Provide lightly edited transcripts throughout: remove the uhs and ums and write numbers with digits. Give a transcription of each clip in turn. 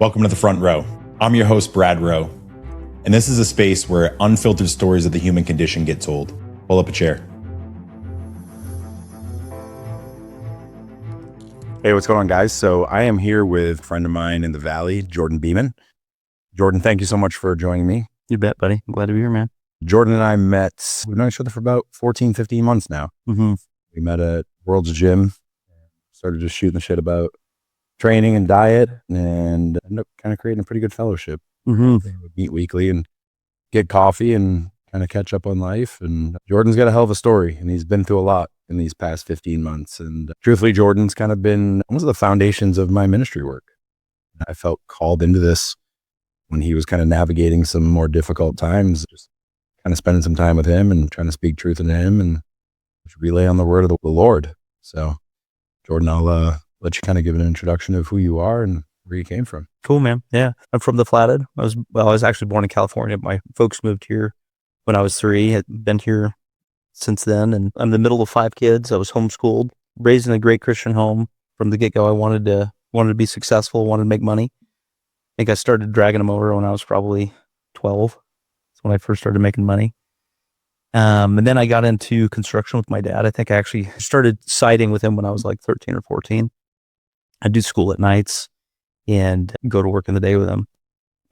Welcome to the front row. I'm your host, Brad Rowe, and this is a space where unfiltered stories of the human condition get told. Pull up a chair. Hey, what's going on, guys? So I am here with a friend of mine in the Valley, Jordan Beeman. Jordan, thank you so much for joining me. You bet, buddy. I'm glad to be here, man. Jordan and I we've known each other for about 14, 15 months now. Mm-hmm. We met at World's Gym, started just shooting the shit about training and diet, and ended up kind of creating a pretty good fellowship. Mm-hmm. We would meet weekly and get coffee and kind of catch up on life. And Jordan's got a hell of a story, and he's been through a lot in these past 15 months. And truthfully, Jordan's kind of been one of the foundations of my ministry work. I felt called into this when he was kind of navigating some more difficult times, just kind of spending some time with him and trying to speak truth into him and just relay on the word of the Lord. So Jordan, I'll let you kind of give an introduction of who you are and where you came from. Cool, man. Yeah. I'm from the Flathead. I was actually born in California. My folks moved here when I was 3, had been here since then. And I'm the middle of 5 kids. I was homeschooled, raised in a great Christian home. From the get-go, I wanted to be successful, wanted to make money. I think I started dragging them over when I was probably 12. That's when I first started making money. And then I got into construction with my dad. I think I actually started siding with him when I was like 13 or 14. I'd do school at nights and go to work in the day with him.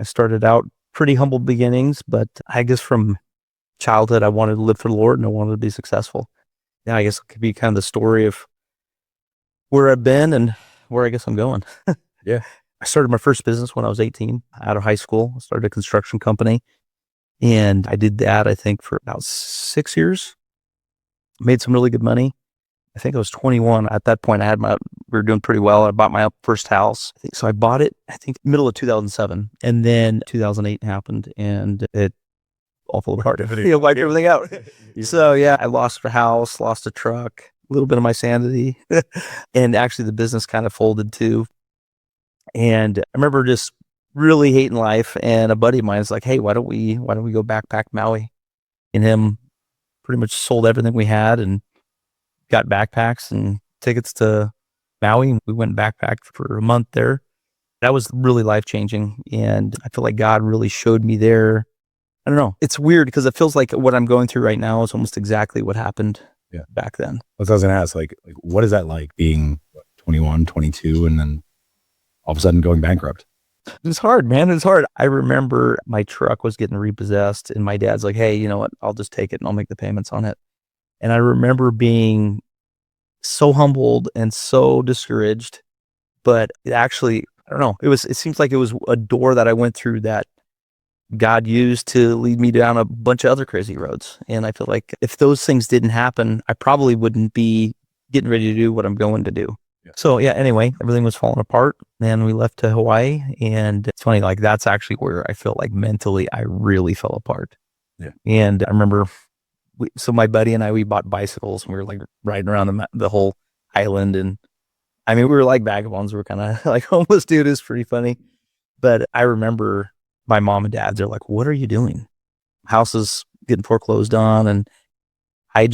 I started out pretty humble beginnings, but I guess from childhood, I wanted to live for the Lord and I wanted to be successful. Yeah, I guess it could be kind of the story of where I've been and where I guess I'm going. Yeah. I started my first business when I was 18 out of high school. I started a construction company and I did that, I think, for about 6 years. Made some really good money. I think I was 21. At that point, we were doing pretty well. I bought my first house. So I bought it, I think, middle of 2007. And then 2008 happened and it all fell apart. Wiped everything out. So yeah, I lost a house, lost a truck, a little bit of my sanity. And actually the business kind of folded too. And I remember just really hating life. And a buddy of mine is like, hey, why don't we go backpack Maui? And him pretty much sold everything we had and got backpacks and tickets to Maui. We went backpack for a month there. That was really life-changing. And I feel like God really showed me there. I don't know. It's weird because it feels like what I'm going through right now is almost exactly what happened back then. That's what I was going to ask. Like, what is that like being 21, 22, and then all of a sudden going bankrupt? It's hard, man. It's hard. I remember my truck was getting repossessed and my dad's like, hey, you know what? I'll just take it and I'll make the payments on it. And I remember being so humbled and so discouraged, but it actually, I don't know, it seems like it was a door that I went through that God used to lead me down a bunch of other crazy roads. And I feel like if those things didn't happen, I probably wouldn't be getting ready to do what I'm going to do. Yeah. So yeah, anyway, everything was falling apart and we left to Hawaii. And it's funny, like that's actually where I feel like mentally I really fell apart. Yeah. And I remember so my buddy and I, we bought bicycles and we were like riding around the whole island. And I mean, we were like vagabonds. We were kind of like homeless dude. Is pretty funny. But I remember my mom and dad, they're like, what are you doing? House is getting foreclosed on. And I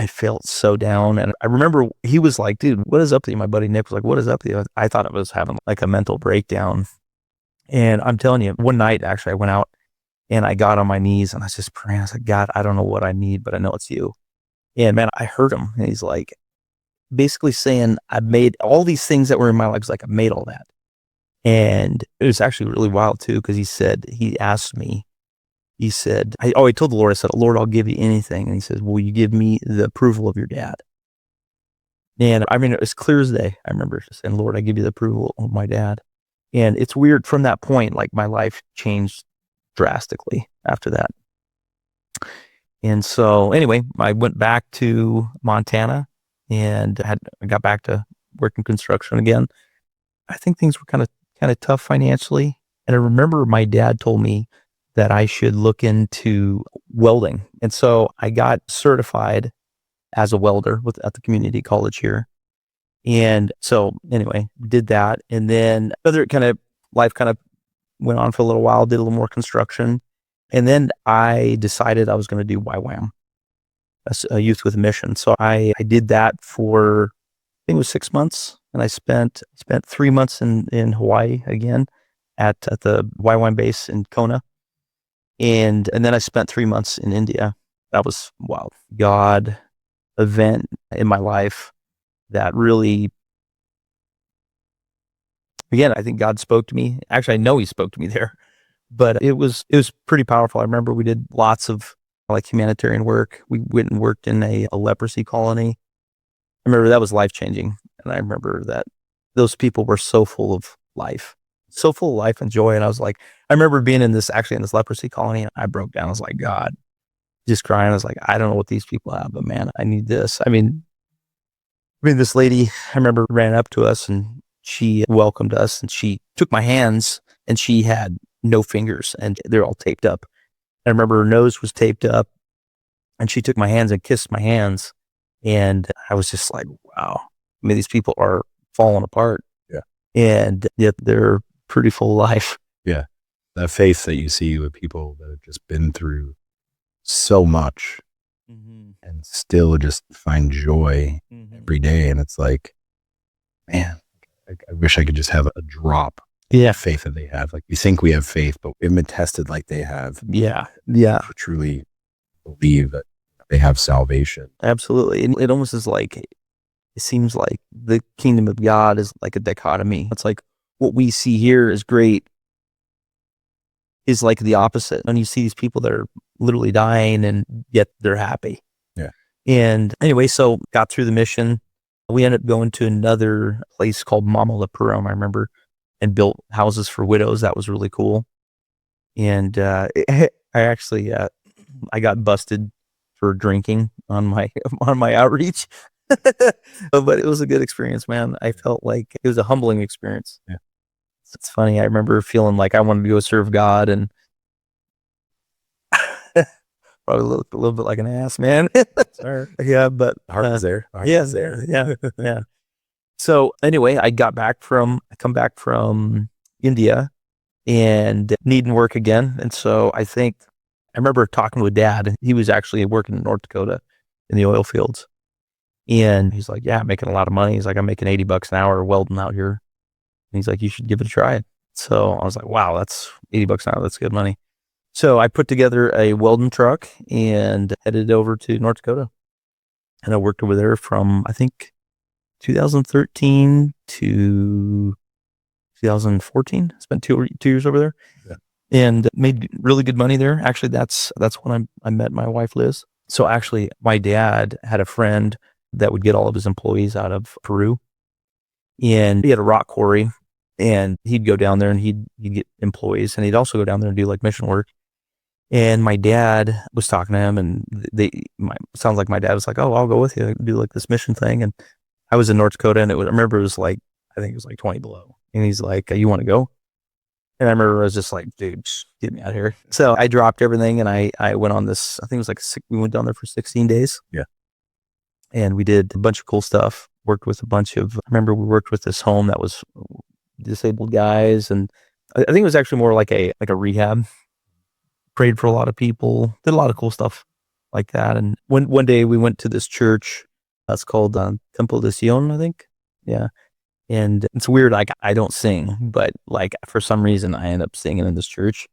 felt so down. And I remember he was like, dude, what is up with you? My buddy Nick was like, what is up with you? I thought I was having like a mental breakdown. And I'm telling you, one night, actually, I went out and I got on my knees and I was just praying. I was like, God, I don't know what I need, but I know it's you. And man, I heard him. And he's like, basically saying, I made all these things that were in my life. Like, I made all that. And it was actually really wild too, because he asked me, he said, I told the Lord, I said, Lord, I'll give you anything. And he says, will you give me the approval of your dad? And I mean, it was clear as day. I remember saying, Lord, I give you the approval of my dad. And it's weird from that point, like my life changed drastically after that. And so anyway, I went back to Montana and I got back to working construction again. I think things were kind of tough financially. And I remember my dad told me that I should look into welding. And so I got certified as a welder at the community college here. And so anyway, did that. And then other life went on for a little while, did a little more construction. And then I decided I was going to do YWAM, a youth with a mission. So I did that for, I think it was 6 months. And I spent 3 months in Hawaii again. at the Y Wine base in Kona. And then I spent 3 months in India. That was, wow, God event in my life that really, again, I think God spoke to me. Actually, I know he spoke to me there, but it was pretty powerful. I remember we did lots of like humanitarian work. We went and worked in a leprosy colony. I remember that was life changing. And I remember that those people were so full of life, and joy. And I was like, I remember being in this leprosy colony, and I broke down. I was like, God, just crying. I was like, I don't know what these people have, but man, I need this. I mean, this lady, I remember, ran up to us and she welcomed us and she took my hands, and she had no fingers and they're all taped up. I remember her nose was taped up, and she took my hands and kissed my hands. And I was just like, wow. I mean, these people are falling apart. Yeah. And yet they're pretty full of life. Yeah. That faith that you see with people that have just been through so much and still just find joy every day. And it's like, man, I wish I could just have a drop of faith that they have. Like, we think we have faith, but we haven't been tested like they have. Yeah. To truly believe that they have salvation. Absolutely. And it almost is like, it seems like the kingdom of God is like a dichotomy. It's like what we see here is great is like the opposite. And you see these people that are literally dying and yet they're happy. Yeah. And anyway, so got through the mission. We ended up going to another place called Peru, I remember, and built houses for widows. That was really cool. And I actually, I got busted for drinking on my outreach. But it was a good experience, man. I felt like it was a humbling experience. Yeah. It's funny. I remember feeling like I wanted to go serve God, and probably looked a little bit like an ass, man. Sorry. Yeah, but The heart is there. there. Yeah. Yeah. So anyway, I come back from India and needing work again. And so I remember talking with Dad. He was actually working in North Dakota in the oil fields. And he's like, yeah, I'm making a lot of money. He's like, I'm making $80 an hour welding out here. And he's like, you should give it a try. So I was like, wow, that's $80 an hour. That's good money. So I put together a welding truck and headed over to North Dakota. And I worked over there from, I think, 2013 to 2014. Spent two years over there. Yeah. And made really good money there. Actually, that's when I met my wife, Liz. So actually, my dad had a friend that would get all of his employees out of Peru. And he had a rock quarry, and he'd go down there and he'd get employees, and he'd also go down there and do like mission work. And my dad was talking to him, and sounds like my dad was like, oh, I'll go with you, do like this mission thing. And I was in North Dakota, and I remember it was like, I think it was like 20 below. And he's like, you want to go? And I remember I was just like, dude, get me out of here. So I dropped everything, and I went on this, I think it was like we went down there for 16 days. Yeah. And we did a bunch of cool stuff. Worked with I remember we worked with this home that was disabled guys. And I think it was actually more like a rehab. Prayed for a lot of people, did a lot of cool stuff like that. And one day we went to this church that's called Temple de Sion, I think. Yeah. And it's weird. Like, I don't sing, but like for some reason I end up singing in this church.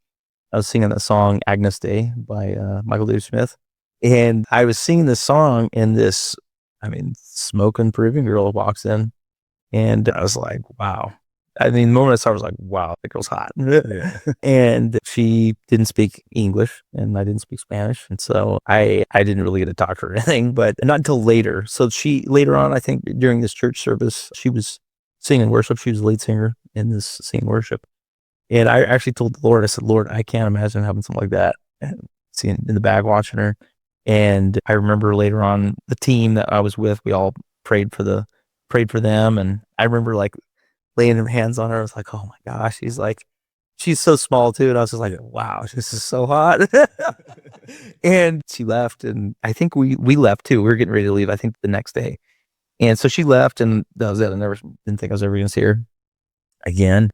I was singing the song Agnus Dei by Michael David Smith. And I was singing this song, and this, smoking Peruvian girl walks in, and I was like, wow. The moment I saw her, I was like, wow, that girl's hot. Yeah. And she didn't speak English, and I didn't speak Spanish. And so I didn't really get to talk to her or anything, but not until later. So later on, I think during this church service, she was singing worship. She was the lead singer in this singing worship. And I actually told the Lord, I said, Lord, I can't imagine having something like that. And seeing in the back watching her. And I remember later on, the team that I was with, we all prayed for them. And I remember like laying hands on her. I was like, oh my gosh. She's so small too. And I was just like, wow, this is so hot. And she left, and I think we left too. We were getting ready to leave, I think, the next day. And so she left, and that was it. I didn't think I was ever going to see her again.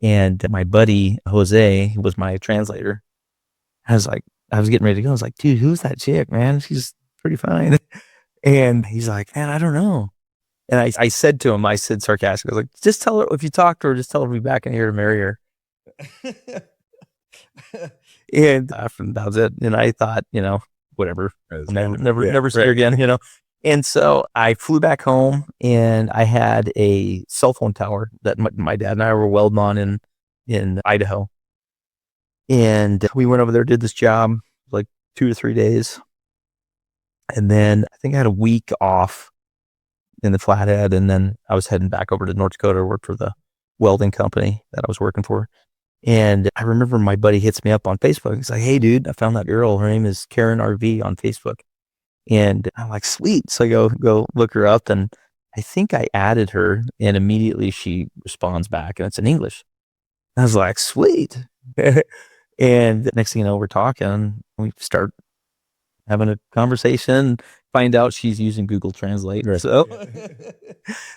And my buddy, Jose, who was my translator, I was getting ready to go. I was like, dude, who's that chick, man? She's pretty fine. And he's like, man, I don't know. And I said to him, I said sarcastically, I was like, just tell her, if you talk to her, just tell her to be back in here to marry her. And that was it. And I thought, whatever, never see her again. And so I flew back home, and I had a cell phone tower that my dad and I were welding on in Idaho. And we went over there, did this job like 2 to 3 days. And then I think I had a week off in the Flathead. And then I was heading back over to North Dakota to work for the welding company that I was working for. And I remember my buddy hits me up on Facebook. He's like, "Hey dude, I found that girl. Her name is Karen RV on Facebook." And I'm like, "Sweet." So I go look her up, and I think I added her, and immediately she responds back, and it's in English. I was like, "Sweet." And next thing you know, we're talking, we start having a conversation, find out she's using Google Translate. Right. So,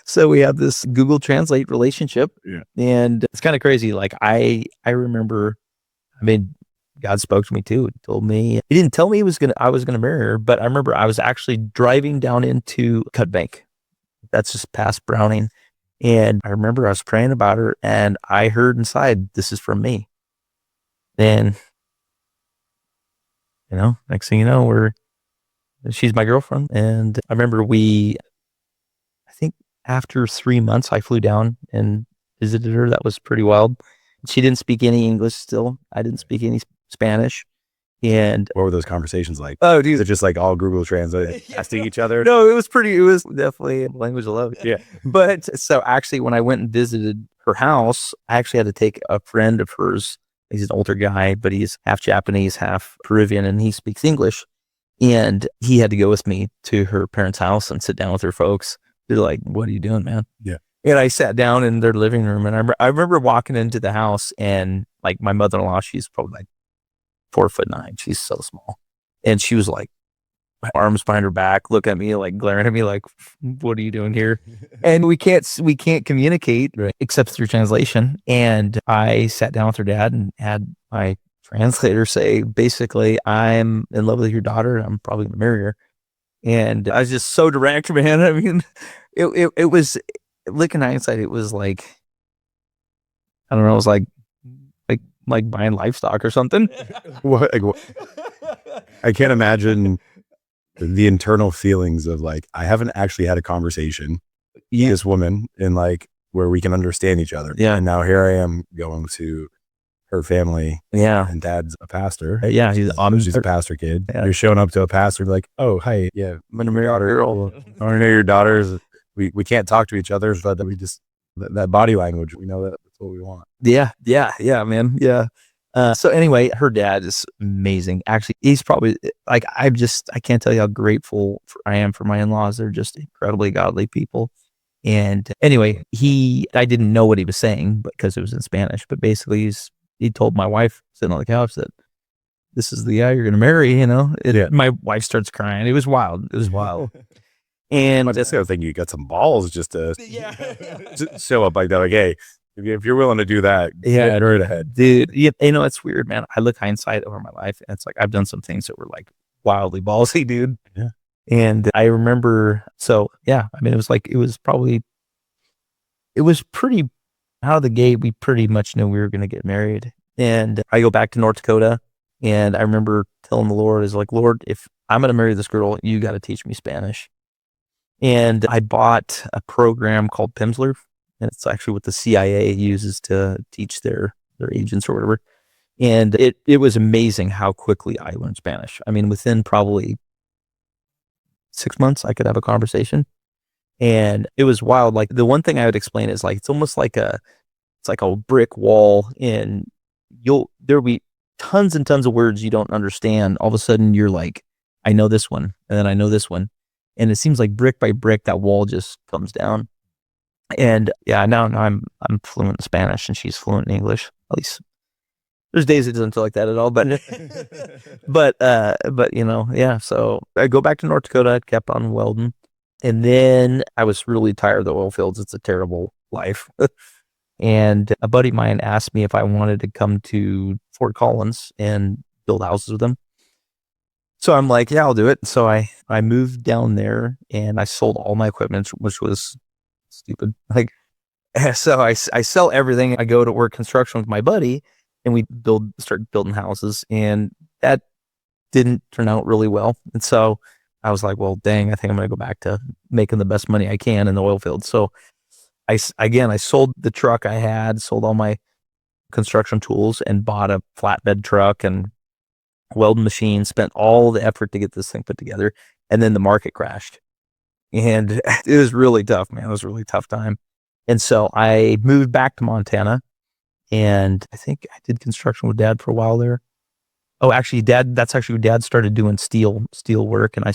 so we have this Google Translate relationship. Yeah. And it's kind of crazy. Like I remember, God spoke to me too. He told me, he didn't tell me I was gonna marry her, but I remember I was actually driving down into Cut Bank. That's just past Browning. And I remember I was praying about her, and I heard inside, "This is from me." And next thing you know, she's my girlfriend. And I remember I think after 3 months, I flew down and visited her. That was pretty wild. She didn't speak any English still. I didn't speak any Spanish. And what were those conversations like? Oh, dude. Is it just like all Google Translate asking each other? No, it was definitely a language of love. Yeah. But so actually, when I went and visited her house, I actually had to take a friend of hers. He's an older guy, but he's half Japanese, half Peruvian, and he speaks English. And he had to go with me to her parents' house and sit down with her folks. They're like, "What are you doing, man?" Yeah. And I sat down in their living room, and I remember walking into the house, and like my mother-in-law, she's probably like 4'9". She's so small. And she was like, arms behind her back, look at me, like glaring at me, like, "What are you doing here?" And we can't communicate except through translation. And I sat down with her dad and had my translator say, basically, "I'm in love with your daughter, and I'm probably gonna marry her." And I was just so direct, man. I mean, it was, looking hindsight, it was like, I don't know, it was like buying livestock or something. What, I can't imagine the internal feelings of like, I haven't actually had a conversation with this woman in like where we can understand each other. Yeah. And now here I am going to her family. Yeah. And dad's a pastor. Yeah. She's a pastor kid. Yeah. You're showing up to a pastor like, "Oh, hi. Yeah. I'm gonna marry your daughter. I want to know your daughters." We can't talk to each other, but we just, that body language, we know that that's what we want. Yeah, man. Yeah. So anyway, her dad is amazing. Actually, he's probably like, I can't tell you how grateful I am for my in-laws. They're just incredibly godly people. And anyway, I didn't know what he was saying because it was in Spanish, but basically he told my wife sitting on the couch that this is the guy you're going to marry, Yeah. My wife starts crying. It was wild. And But that's the other thing, you got some balls just to just show up like that. Like, hey, if you're willing to do that, yeah, go right ahead. dude. It's weird, man. I look hindsight over my life, and it's like I've done some things that were like wildly ballsy, dude. Yeah. And I remember, so yeah, it was pretty out of the gate. We pretty much knew we were going to get married. And I go back to North Dakota, and I remember telling the Lord, is like, "Lord, if I'm going to marry this girl, you got to teach me Spanish." And I bought a program called Pimsleur, and it's actually what the CIA uses to teach their agents or whatever. And it was amazing how quickly I learned Spanish. Within probably 6 months, I could have a conversation. And it was wild. Like, the one thing I would explain is like, it's almost like it's like a brick wall, and there'll be tons and tons of words you don't understand. All of a sudden you're like, I know this one, and then I know this one. And it seems like brick by brick, that wall just comes down. And yeah, now I'm fluent in Spanish, and she's fluent in English. At least there's days it doesn't feel like that at all, but yeah. So I go back to North Dakota, kept on welding, and then I was really tired of the oil fields. It's a terrible life. And a buddy of mine asked me if I wanted to come to Fort Collins and build houses with them. So I'm like, yeah, I'll do it. So I moved down there, and I sold all my equipment, which was stupid. Like, So I sell everything. I go to work construction with my buddy, and we start building houses, and that didn't turn out really well. And so I was like, well, dang, I think I'm going to go back to making the best money I can in the oil field. So I sold the truck I had, sold all my construction tools, and bought a flatbed truck and welding machine, spent all the effort to get this thing put together. And then the market crashed, and it was really tough, man. It was a really tough time. And so I moved back to Montana, and I think I did construction with Dad for a while there. Oh, actually, that's actually when Dad started doing steel work, and I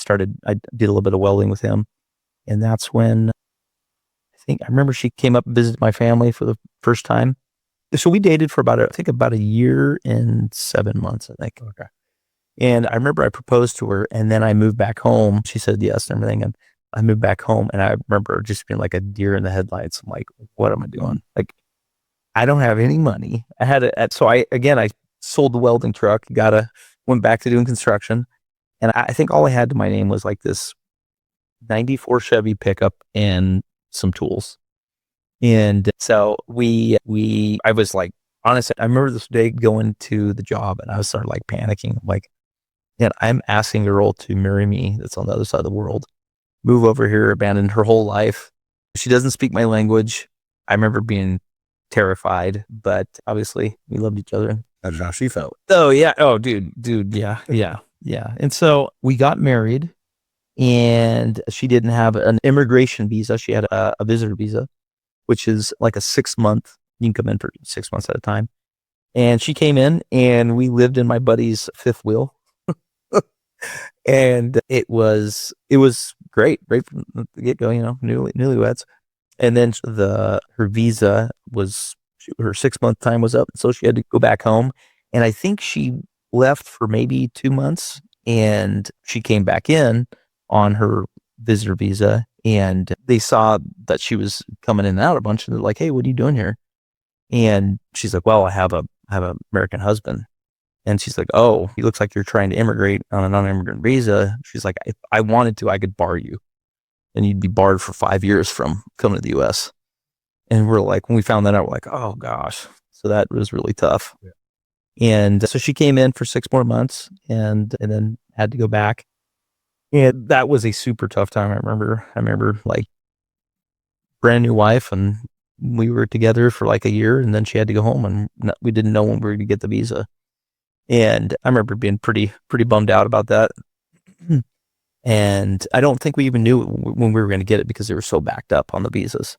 did a little bit of welding with him. And that's when I remember she came up and visited my family for the first time. So we dated for about a year and 7 months, I think. Okay. And I remember I proposed to her, and then I moved back home. She said yes and everything. And I moved back home, and I remember just being like a deer in the headlights. I'm like, what am I doing? Like, I don't have any money. So I sold the welding truck, went back to doing construction. And I think all I had to my name was like this 94 Chevy pickup and some tools. And so I was like, honestly, I remember this day going to the job, and I was sort of like panicking. I'm like, man, I'm asking a girl to marry me that's on the other side of the world, move over here, abandon her whole life. She doesn't speak my language. I remember being terrified, but obviously we loved each other. That's how she felt. Oh yeah. Oh dude. Yeah. Yeah. And so we got married, and she didn't have an immigration visa. She had a visitor visa, which is like a 6 month, you can come in for 6 months at a time. And she came in, and we lived in my buddy's fifth wheel. And it was great from the get go, newlyweds. And then her visa her 6 month time was up. So she had to go back home. And I think she left for maybe 2 months, and she came back in on her visitor visa, and they saw that she was coming in and out a bunch, and they're like, hey, what are you doing here? And she's like, well, I have an American husband. And she's like, oh, he looks like you're trying to immigrate on a non-immigrant visa. She's like, if I wanted to, I could bar you, and you'd be barred for 5 years from coming to the U.S. And we're like, when we found that out, we're like, oh gosh. So that was really tough. Yeah. And so she came in for 6 more months, and then had to go back. And that was a super tough time. I remember like brand new wife, and we were together for like a year, and then she had to go home, and we didn't know when we were going to get the visa. And I remember being pretty bummed out about that. And I don't think we even knew when we were going to get it, because they were so backed up on the visas.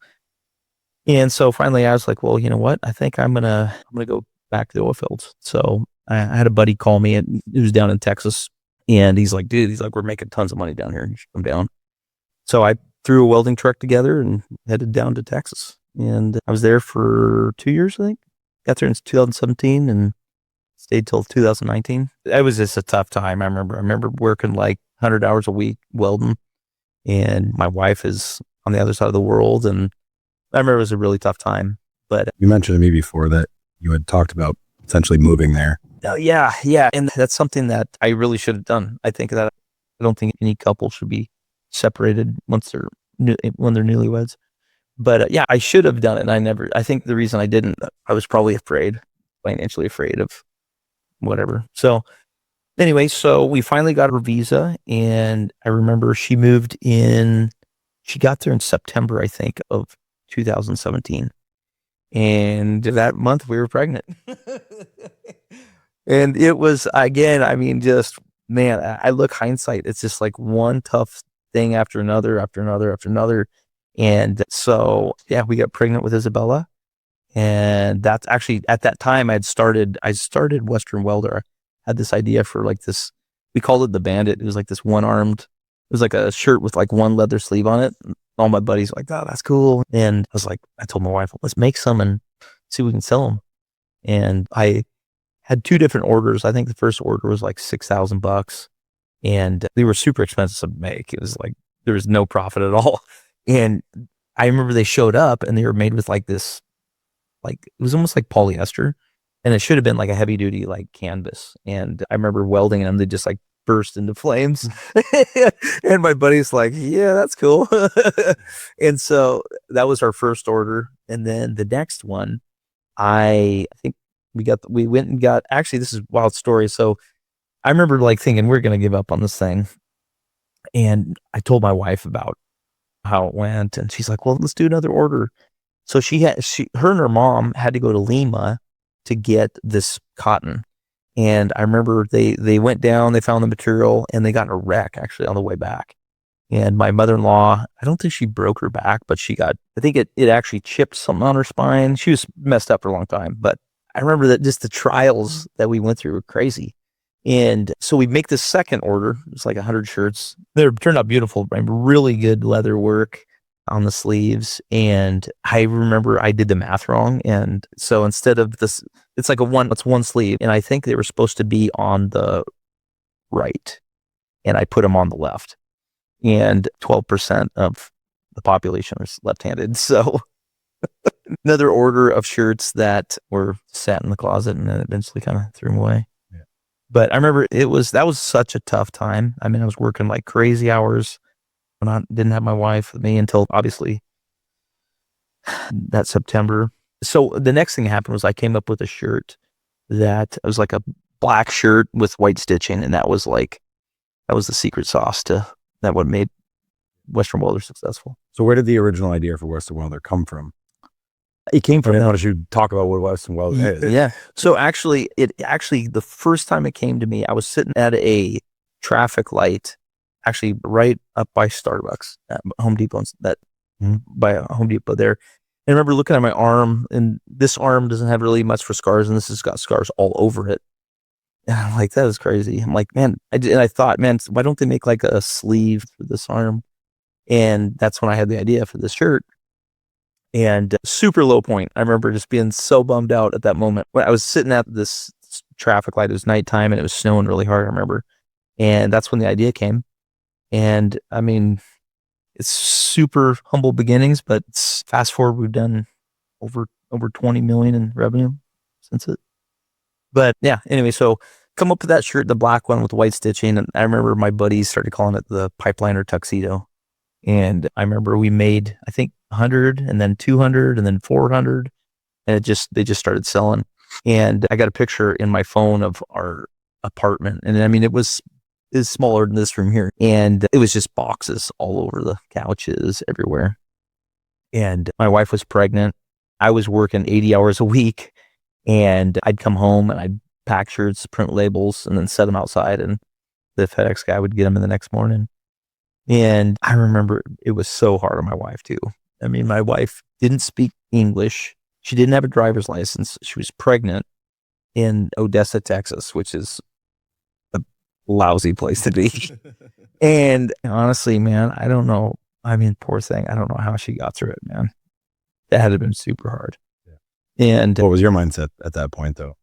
And so finally I was like, well, you know what? I think I'm going to go back to the oil fields. So I had a buddy call me, and he was down in Texas, and he's like, dude, we're making tons of money down here. You should come down. So I threw a welding truck together and headed down to Texas. And I was there for 2 years, I think. Got there in 2017 and stayed till 2019. It was just a tough time. I remember working like 100 hours a week welding, and my wife is on the other side of the world. And I remember it was a really tough time. But You mentioned to me before that you had talked about potentially moving there. yeah. And that's something that I really should have done. I don't think any couple should be separated when they're newlyweds. But yeah, I should have done it. And I think the reason I didn't, I was probably financially afraid of whatever. So anyway, so we finally got her visa, and I remember she got there in September, I think, of 2017. And that month we were pregnant. And it was, again, I mean, just, man, I look hindsight, it's just like one tough thing after another, after another, after another. And so, yeah, we got pregnant with Isabella. And that's actually, at that time I started Western Welder. I had this idea for like this, we called it the Bandit. It was like this it was like a shirt with like one leather sleeve on it. And all my buddies were like, oh, that's cool. And I told my wife, let's make some and see if we can sell them. And I had 2 different orders. I think the first order was like $6,000, and they were super expensive to make. It was like, there was no profit at all. And I remember they showed up, and they were made with like this, like, it was almost like polyester, and it should have been like a heavy duty, like canvas. And I remember welding them. They just like burst into flames. And my buddy's like, yeah, that's cool. And so that was our first order. And then the next one, I think we went and got, actually, this is a wild story. So I remember like thinking we're going to give up on this thing. And I told my wife about how it went, and she's like, well, let's do another order. So her and her mom had to go to Lima to get this cotton. And I remember they went down, they found the material, and they got in a wreck actually on the way back. And my mother-in-law, I don't think she broke her back, but I think it actually chipped something on her spine. She was messed up for a long time, but I remember that just the trials that we went through were crazy. And so we make this second order. It's like 100 shirts. They turned out beautiful, really good leather work on the sleeves. And I remember I did the math wrong. And so instead of this, it's one sleeve. And I think they were supposed to be on the right. And I put them on the left. And 12% of the population is left-handed. So another order of shirts that were sat in the closet and then eventually kind of threw them away. Yeah. But I remember that was such a tough time. I mean, I was working like crazy hours when I didn't have my wife with me until obviously that September. So the next thing that happened was I came up with a shirt that was like a black shirt with white stitching. And that was the secret sauce that what made Western Welder successful. So where did the original idea for Western Welder come from? It came from, how did you talk about what Western Welder is? Yeah. So actually, the first time it came to me, I was sitting at a traffic light, actually right up by Starbucks at Home Depot, by Home Depot there. And I remember looking at my arm, and this arm doesn't have really much for scars, and this has got scars all over it. And I'm like, that is crazy. I'm like, man, I thought, man, why don't they make like a sleeve for this arm? And that's when I had the idea for this shirt. And super low point. I remember just being so bummed out at that moment. When I was sitting at this traffic light, it was nighttime and it was snowing really hard, I remember. And that's when the idea came. And I mean, it's super humble beginnings, but fast forward, we've done over 20 million in revenue since it. But yeah, anyway, so come up with that shirt, the black one with white stitching. And I remember my buddies started calling it the pipeliner tuxedo. And I remember we made, I think 100 and then 200 and then 400. And they just started selling. And I got a picture in my phone of our apartment. And I mean, it's smaller than this room here. And it was just boxes all over the couches everywhere. And my wife was pregnant. I was working 80 hours a week. And I'd come home and I'd pack shirts, print labels, and then set them outside. And the FedEx guy would get them in the next morning. And I remember it was so hard on my wife too. I mean, my wife didn't speak English. She didn't have a driver's license. She was pregnant in Odessa, Texas, which is a lousy place to be. And honestly, man, I don't know. I mean, poor thing. I don't know how she got through it, man. That had to have been super hard. And what was your mindset at that point, though?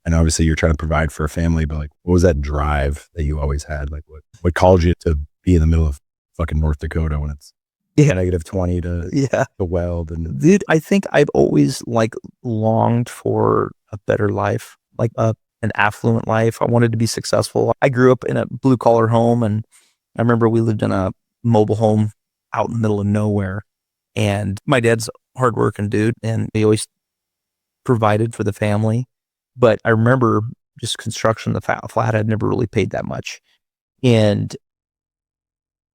And obviously, you're trying to provide for a family, but like, what was that drive that you always had? Like, what called you to be in the middle of fucking North Dakota when it's -20 to weld? And dude, I think I've always longed for a better life, like an affluent life. I wanted to be successful. I grew up in a blue collar home, and I remember we lived in a mobile home out in the middle of nowhere. And my dad's hardworking dude, and he always provided for the family. But I remember just construction, the flat had never really paid that much. And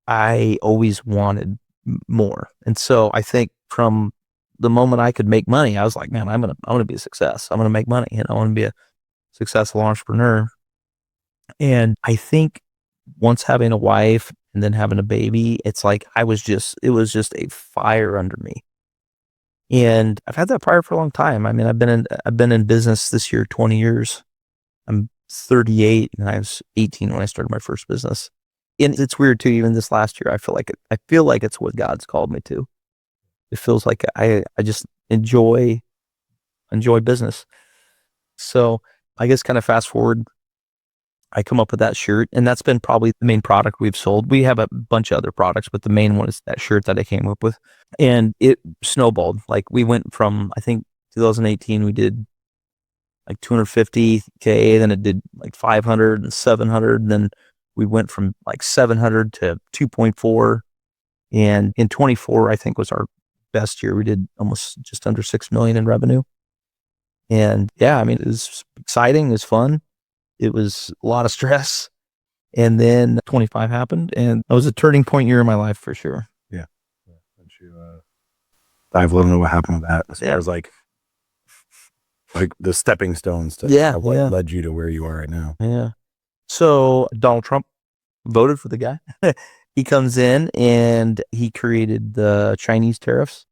I always wanted more. And so I think from the moment I could make money, I was like, man, I'm gonna be a success. I'm gonna make money, and I want to be a successful entrepreneur. And I think once having a wife and then having a baby, it's like it was just a fire under me. And I've had that fire for a long time. I mean, I've been in business this year 20 years. I'm 38 and I was 18 when I started my first business. And it's weird too, even this last year, I feel like it's what God's called me to. It feels like I just enjoy business. So I guess kind of fast forward, I come up with that shirt, and that's been probably the main product we've sold. We have a bunch of other products, but the main one is that shirt that I came up with, and it snowballed. Like we went from, I think 2018, we did like 250K, then it did like 500 and 700. And then we went from like 700 to 2.4. And in 24, I think was our best year. We did almost just under 6 million in revenue. And yeah, I mean, it was exciting. It was fun. It was a lot of stress. And then 25 happened, and that was a turning point year in my life for sure. Yeah. Once you dive a little into what happened with that, as far as like the stepping stones to what led you to where you are right now. Yeah. So Donald Trump voted for the guy. He comes in and he created the Chinese tariffs,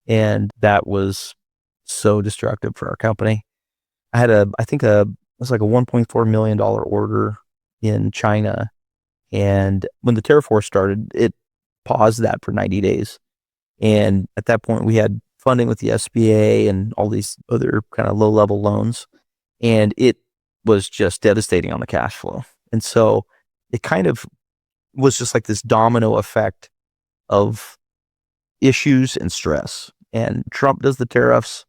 and that was so destructive for our company. I had it was like a $1.4 million order in China. And when the tariff war started, it paused that for 90 days. And at that point, we had funding with the SBA and all these other kind of low level loans. And it was just devastating on the cash flow. And so it kind of was just like this domino effect of issues and stress. And Trump does the tariffs.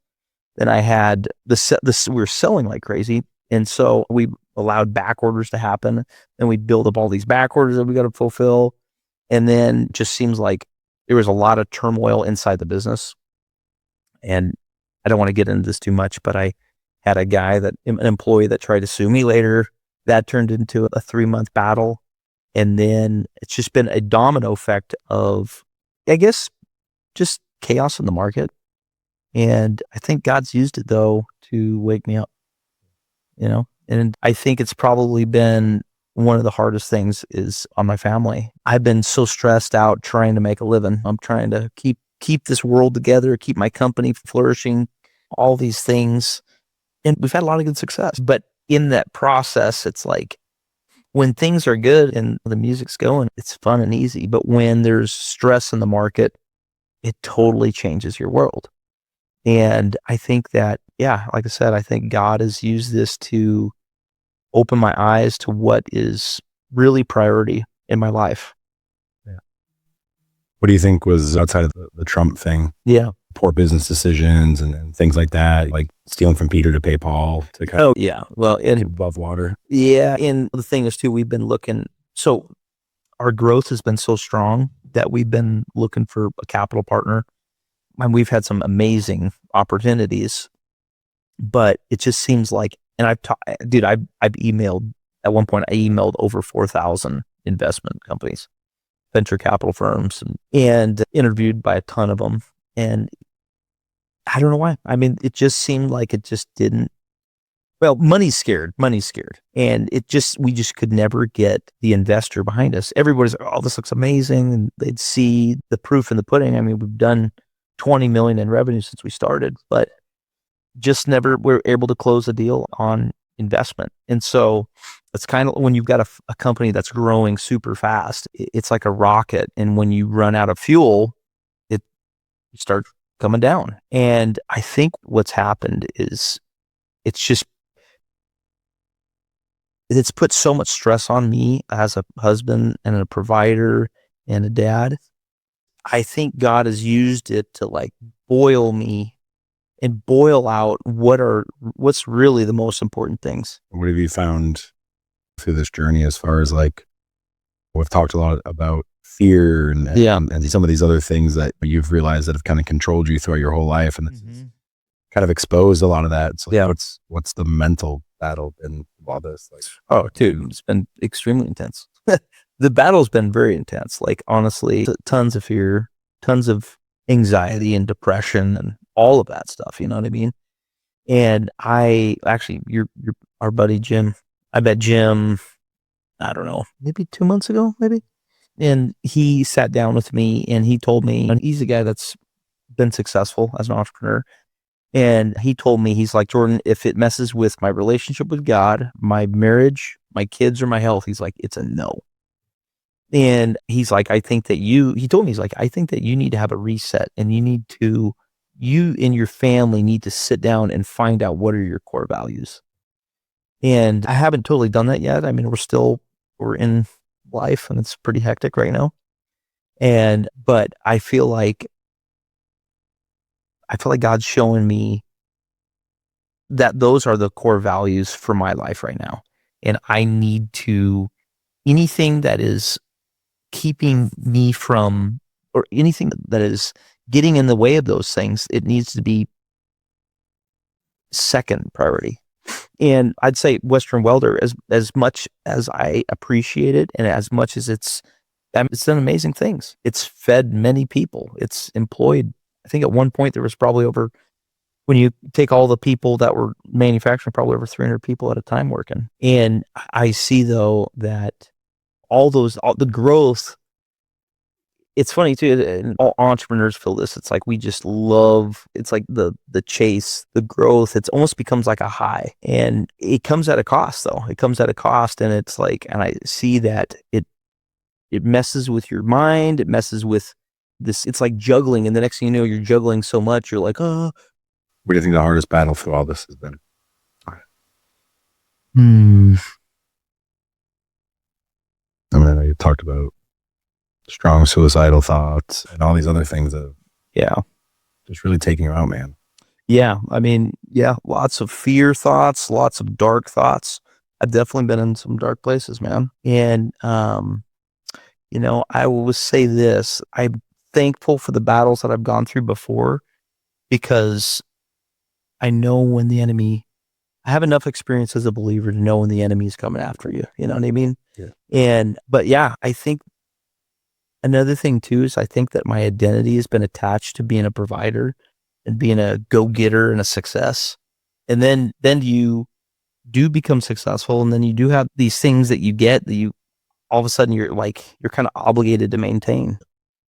Then I had we were selling like crazy. And so we allowed back orders to happen. Then we build up all these back orders that we got to fulfill. And then just seems like there was a lot of turmoil inside the business. And I don't want to get into this too much, but I had an employee that tried to sue me later. That turned into a 3-month battle. And then it's just been a domino effect of, I guess, just chaos in the market. And I think God's used it though to wake me up, and I think it's probably been one of the hardest things is on my family. I've been so stressed out trying to make a living. I'm trying to keep this world together, keep my company flourishing, all these things. And we've had a lot of good success, but in that process, it's like when things are good and the music's going, it's fun and easy. But when there's stress in the market, it totally changes your world. And I think that, like I said, I think God has used this to open my eyes to what is really priority in my life. Yeah. What do you think was outside of the Trump thing? Yeah. Poor business decisions and things like that, like stealing from Peter to pay Paul to kind of well, above water. Yeah. And the thing is too, we've been looking, so our growth has been so strong that we've been looking for a capital partner. And we've had some amazing opportunities, but it just seems like, and I've emailed, at one point I emailed over 4,000 investment companies, venture capital firms, and interviewed by a ton of them. And I don't know why. I mean, it just seemed like it just didn't, money's scared. And we just could never get the investor behind us. Everybody's like, oh, this looks amazing. And they'd see the proof in the pudding. I mean, we've done 20 million in revenue since we started, but just never were able to close a deal on investment. And so it's kind of when you've got a company that's growing super fast, it's like a rocket. And when you run out of fuel, you start coming down. And I think what's happened is it's put so much stress on me as a husband and a provider and a dad. I think God has used it to like boil me and boil out what's really the most important things. What have you found through this journey as far as like, we've talked a lot about fear and some of these other things that you've realized that have kind of controlled you throughout your whole life, and it's kind of exposed a lot of that. So what's the mental battle in all this? Like, oh, dude, it's been extremely intense. The battle's been very intense. Like, honestly, tons of fear, tons of anxiety and depression and all of that stuff. You know what I mean? And our buddy Jim, I met Jim, I don't know, maybe 2 months ago, maybe. And he sat down with me and he told me, and he's a guy that's been successful as an entrepreneur. And he told me, he's like, Jordan, if it messes with my relationship with God, my marriage, my kids, or my health, he's like, it's a no. And he's like, he told me, he's like, I think that you need to have a reset, and you and your family need to sit down and find out what are your core values. And I haven't totally done that yet. I mean, we're in life and it's pretty hectic right now. But I feel like God's showing me that those are the core values for my life right now. And I need to, anything that is keeping me from, or anything that is getting in the way of those things, it needs to be second priority. And I'd say Western Welder, as much as I appreciate it, and as much as it's done amazing things. It's fed many people. It's employed. I think at one point there was probably over, when you take all the people that were manufacturing, probably over 300 people at a time working. And I see though that all the growth, it's funny too, and all entrepreneurs feel this. It's like we just love, it's like the chase, the growth. It almost becomes like a high, and it comes at a cost though. It comes at a cost, and it's like, and I see that it messes with your mind. It messes with this. It's like juggling, and the next thing you know, you're juggling so much. You're like, oh. What do you think the hardest battle through all this has been? I mean, I know you talked about strong suicidal thoughts and all these other things that, just really taking you out, man. Yeah. I mean, lots of fear thoughts, lots of dark thoughts. I've definitely been in some dark places, man. And, I will say this, I'm thankful for the battles that I've gone through before, because I know when the enemy, I have enough experience as a believer to know when the enemy is coming after you. You know what I mean? Yeah. But I think another thing too is I think that my identity has been attached to being a provider and being a go-getter and a success. And then you do become successful, and then you do have these things that you get that you, all of a sudden you're kind of obligated to maintain.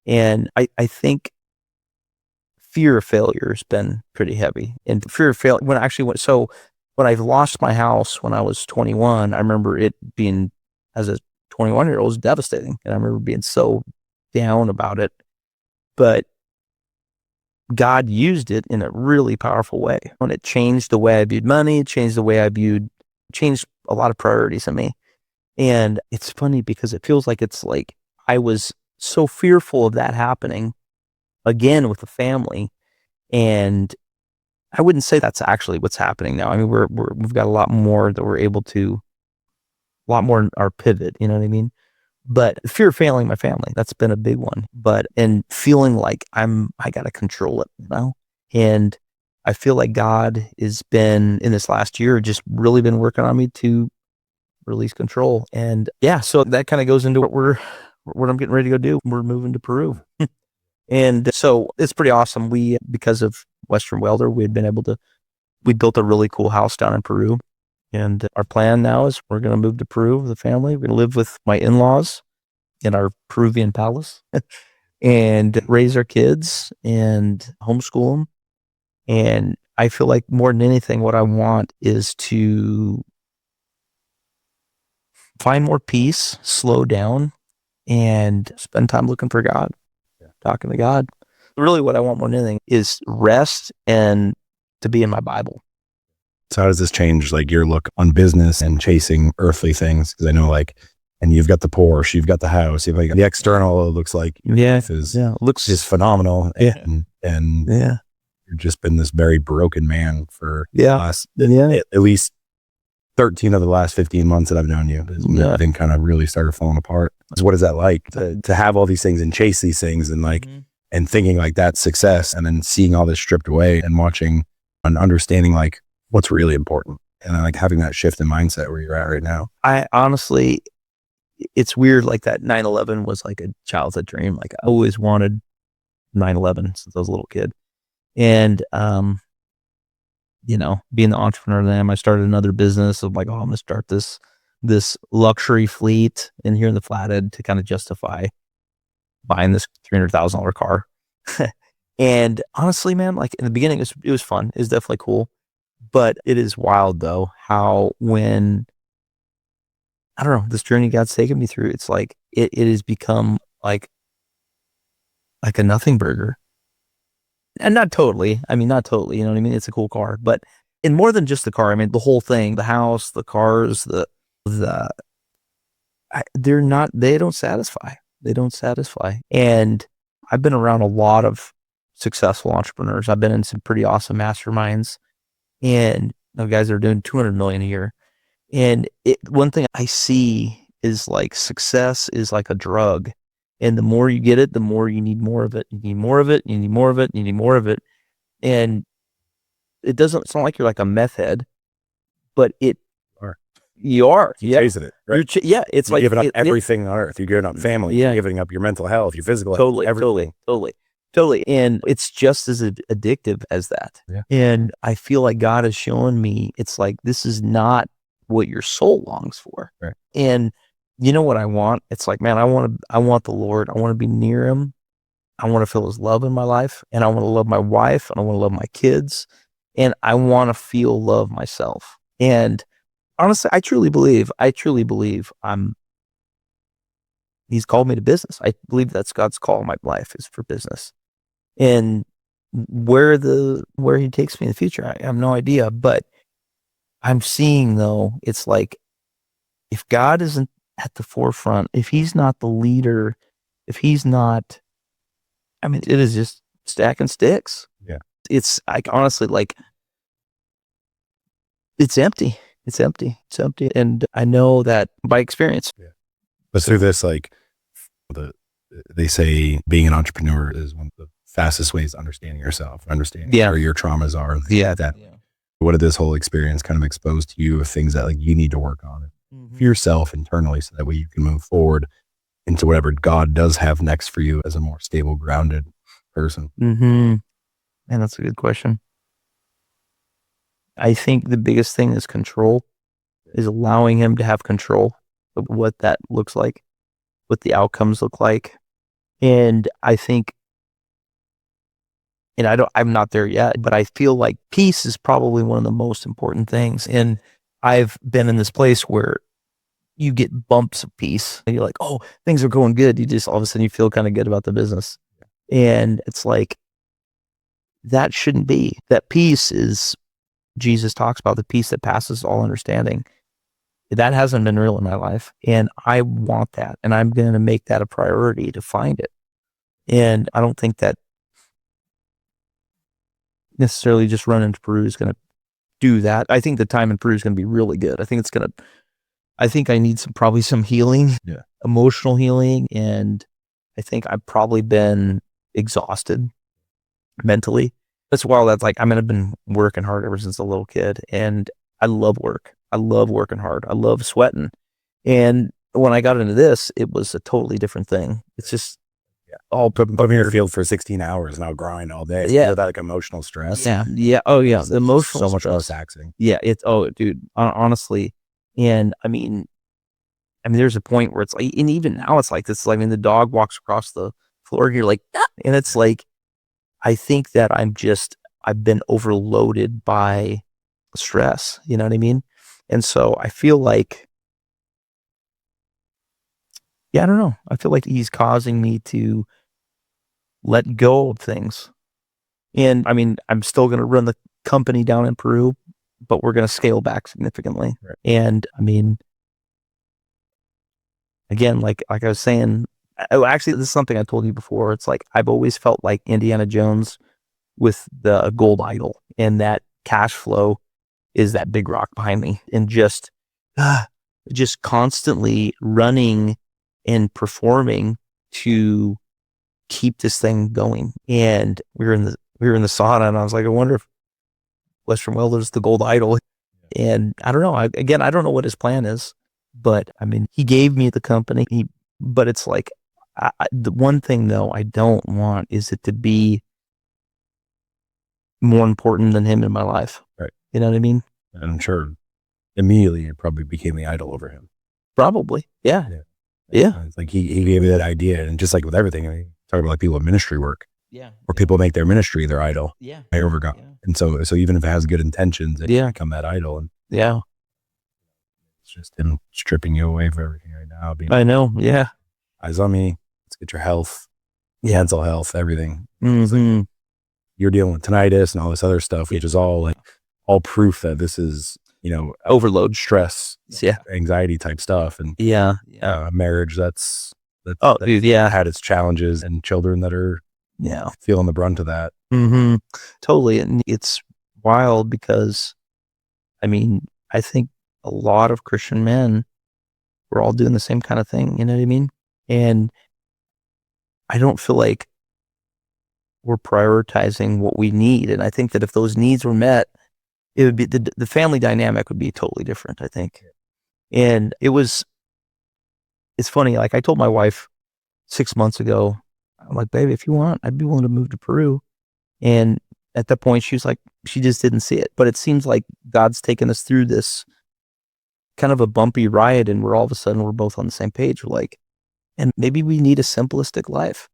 And I think fear of failure has been pretty heavy, and fear of failure when I lost my house when I was 21, I remember it being, as a 21-year-old, was devastating. And I remember being so down about it, but God used it in a really powerful way. When it changed the way I viewed money, it changed the way changed a lot of priorities in me. And it's funny because it feels like it's like I was so fearful of that happening again with the family. And I wouldn't say that's actually what's happening now. I mean, we've got a lot more that we're able to, a lot more in our pivot, you know what I mean? But fear of failing my family, that's been a big one. And feeling like I got to control it, And I feel like God has been, in this last year, just really been working on me to release control. And so that kind of goes into what I'm getting ready to go do. We're moving to Peru. And so it's pretty awesome. Because of Western Welder, we built a really cool house down in Peru. And our plan now is we're going to move to Peru with the family. We're going to live with my in-laws in our Peruvian palace and raise our kids and homeschool them. And I feel like more than anything, what I want is to find more peace, slow down, and spend time looking for God, talking to God. Really what I want more than anything is rest and to be in my Bible. So how does this change like your look on business and chasing earthly things? Because I know and you've got the Porsche, you've got the house, you've the external, it looks like life looks just phenomenal. And you've just been this very broken man for last, at least 13 of the last 15 months that I've known you. Everything kind of really started falling apart. So what is that like to have all these things and chase these things and and thinking that's success, and then seeing all this stripped away and watching and understanding what's really important, and having that shift in mindset where you're at right now? I honestly, it's weird. That 9/11 was a childhood dream. I always wanted 9/11 since I was a little kid. And, being the entrepreneur that I am, I started another business of I'm going to start this luxury fleet in here in the Flathead to kind of justify buying this $300,000 car. And honestly, man, in the beginning, it was fun. It was definitely cool. But it is wild though, how when, I don't know, this journey God's taken me through, it's it has become like a nothing burger. And not totally, you know what I mean? It's a cool car, but and more than just the car, the whole thing, the house, the cars, they don't satisfy. They don't satisfy. And I've been around a lot of successful entrepreneurs. I've been in some pretty awesome masterminds. And know guys that are doing 200 million a year. And one thing I see is like success is like a drug. And the more you get it, the more you need more of it. You need more of it. You need more of it. You need more of it. And it's not like you're like a meth head, but you are. You're chasing it, right? It's you're like giving up everything on earth. You're giving up family. You're giving up your mental health, your physical health, everything. Totally. And it's just as addictive as that. Yeah. And I feel like God has shown me, it's like, this is not what your soul longs for. Right. And you know what I want? It's like, man, I want the Lord. I want to be near him. I want to feel his love in my life, and I want to love my wife, and I want to love my kids, and I want to feel love myself. And honestly, I truly believe he's called me to business. I believe that's God's call in my life is for business. And where he takes me in the future, I have no idea, but I'm seeing though, it's like, if God isn't at the forefront, if he's not the leader, if he's not, I mean, it is just stacking sticks. Yeah. It's like, honestly, like, it's empty. It's empty. And I know that by experience. Yeah. But through this, like, they say being an entrepreneur is one of the fastest ways to understanding yourself, understanding where your traumas are. What did this whole experience kind of expose to you of things that like you need to work on for yourself internally, so that way you can move forward into whatever God does have next for you as a more stable, grounded person? Man, that's a good question. I think the biggest thing is control, is allowing him to have control of what that looks like, what the outcomes look like. And I think, and I'm not there yet, but I feel like peace is probably one of the most important things. And I've been in this place where you get bumps of peace and you're like, oh, things are going good. You just, all of a sudden you feel kind of good about the business. And it's like, that shouldn't be. That peace is, Jesus talks about the peace that passes all understanding. That hasn't been real in my life. And I want that. And I'm going to make that a priority to find it. And I don't think that necessarily just running to Peru is going to do that. I think the time in Peru is going to be really good. I think I need probably some healing, emotional healing. And I think I've probably been exhausted mentally. That's why that's like, I mean, I've been working hard ever since a little kid, and I love work. I love working hard. I love sweating. And when I got into this, it was a totally different thing. It's just all put me in your field for 16 hours and I'll grind all day. Yeah. That like emotional stress. Yeah. Oh yeah. The emotional so much stress. more taxing. Yeah. Dude, honestly. And I mean, there's a point where it's like, and even now it's like this, I mean, the dog walks across the floor and you're like, ah! And it's like, I think that I've been overloaded by stress. You know what I mean? And so I feel like, I don't know. I feel like he's causing me to let go of things. And I mean, I'm still going to run the company down in Peru, but we're going to scale back significantly. Right. And I mean, again, like I was saying, actually, this is something I told you before. It's like, I've always felt like Indiana Jones with the gold idol, and that cash flow is that big rock behind me, and just constantly running and performing to keep this thing going. And we were in the sauna, and I was like, I wonder if Western Welder is the gold idol. And I don't know. I don't know what his plan is, but I mean, he gave me the company. But it's like, the one thing though I don't want is it to be more important than him in my life. Right. You know what I mean? And I'm sure immediately it probably became the idol over him. Probably. Yeah. It's like he gave me that idea, and just like with everything, I mean, talking about like people in ministry work, where people make their ministry their idol, over God. And so even if it has good intentions, it can become that idol. And it's just him stripping you away from everything right now. I know. Yeah. Eyes on me. Let's get your health, mental health, everything. Mm-hmm. Like, you're dealing with tinnitus and all this other stuff, which is all proof that this is, overload, stress, anxiety type stuff. And marriage that's had its challenges, and children that are feeling the brunt of that. Mm-hmm. Totally. And it's wild because I mean, I think a lot of Christian men, we're all doing the same kind of thing. You know what I mean? And I don't feel like we're prioritizing what we need. And I think that if those needs were met, it would be the family dynamic would be totally different, I think. And it's funny. Like I told my wife 6 months ago, I'm like, baby, if you want, I'd be willing to move to Peru. And at that point, she was like, she just didn't see it. But it seems like God's taken us through this kind of a bumpy ride, and we're all of a sudden, we're both on the same page. We're like, and maybe we need a simplistic life.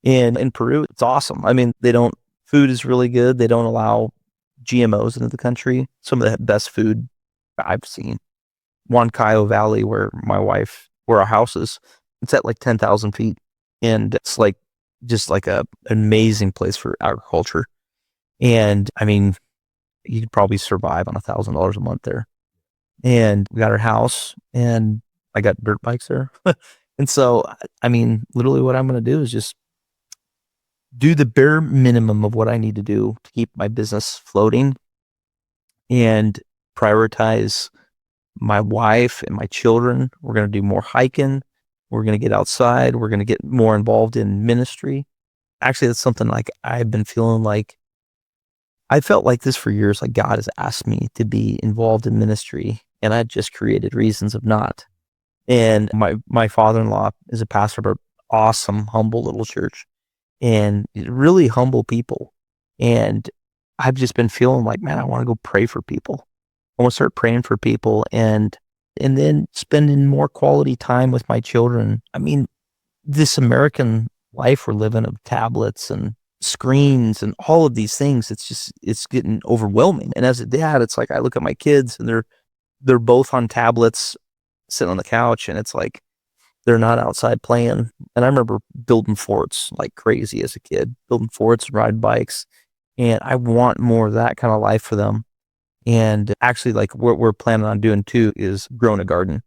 And in Peru, it's awesome. I mean, food is really good. They don't allow GMOs into the country. Some of the best food I've seen. Huancayo Valley, where our house is, it's at like 10,000 feet. And it's like, just like an amazing place for agriculture. And I mean, you could probably survive on $1,000 a month there. And we got our house, and I got dirt bikes there. And so, I mean, literally what I'm going to do is just do the bare minimum of what I need to do to keep my business floating and prioritize my wife and my children. We're going to do more hiking. We're going to get outside. We're going to get more involved in ministry. Actually, that's something like I've been feeling like I felt like this for years. Like God has asked me to be involved in ministry, and I just created reasons of not. And my father-in-law is a pastor of an awesome, humble little church, and really humble people. And I've just been feeling like, man, I want to go pray for people. I want to start praying for people, and then spending more quality time with my children. I mean, this American life we're living of tablets and screens and all of these things, it's getting overwhelming. And as a dad, it's like I look at my kids, and they're both on tablets sitting on the couch, and it's like they're not outside playing. And I remember building forts like crazy as a kid, building forts and riding bikes. And I want more of that kind of life for them. And actually, like what we're planning on doing too is growing a garden.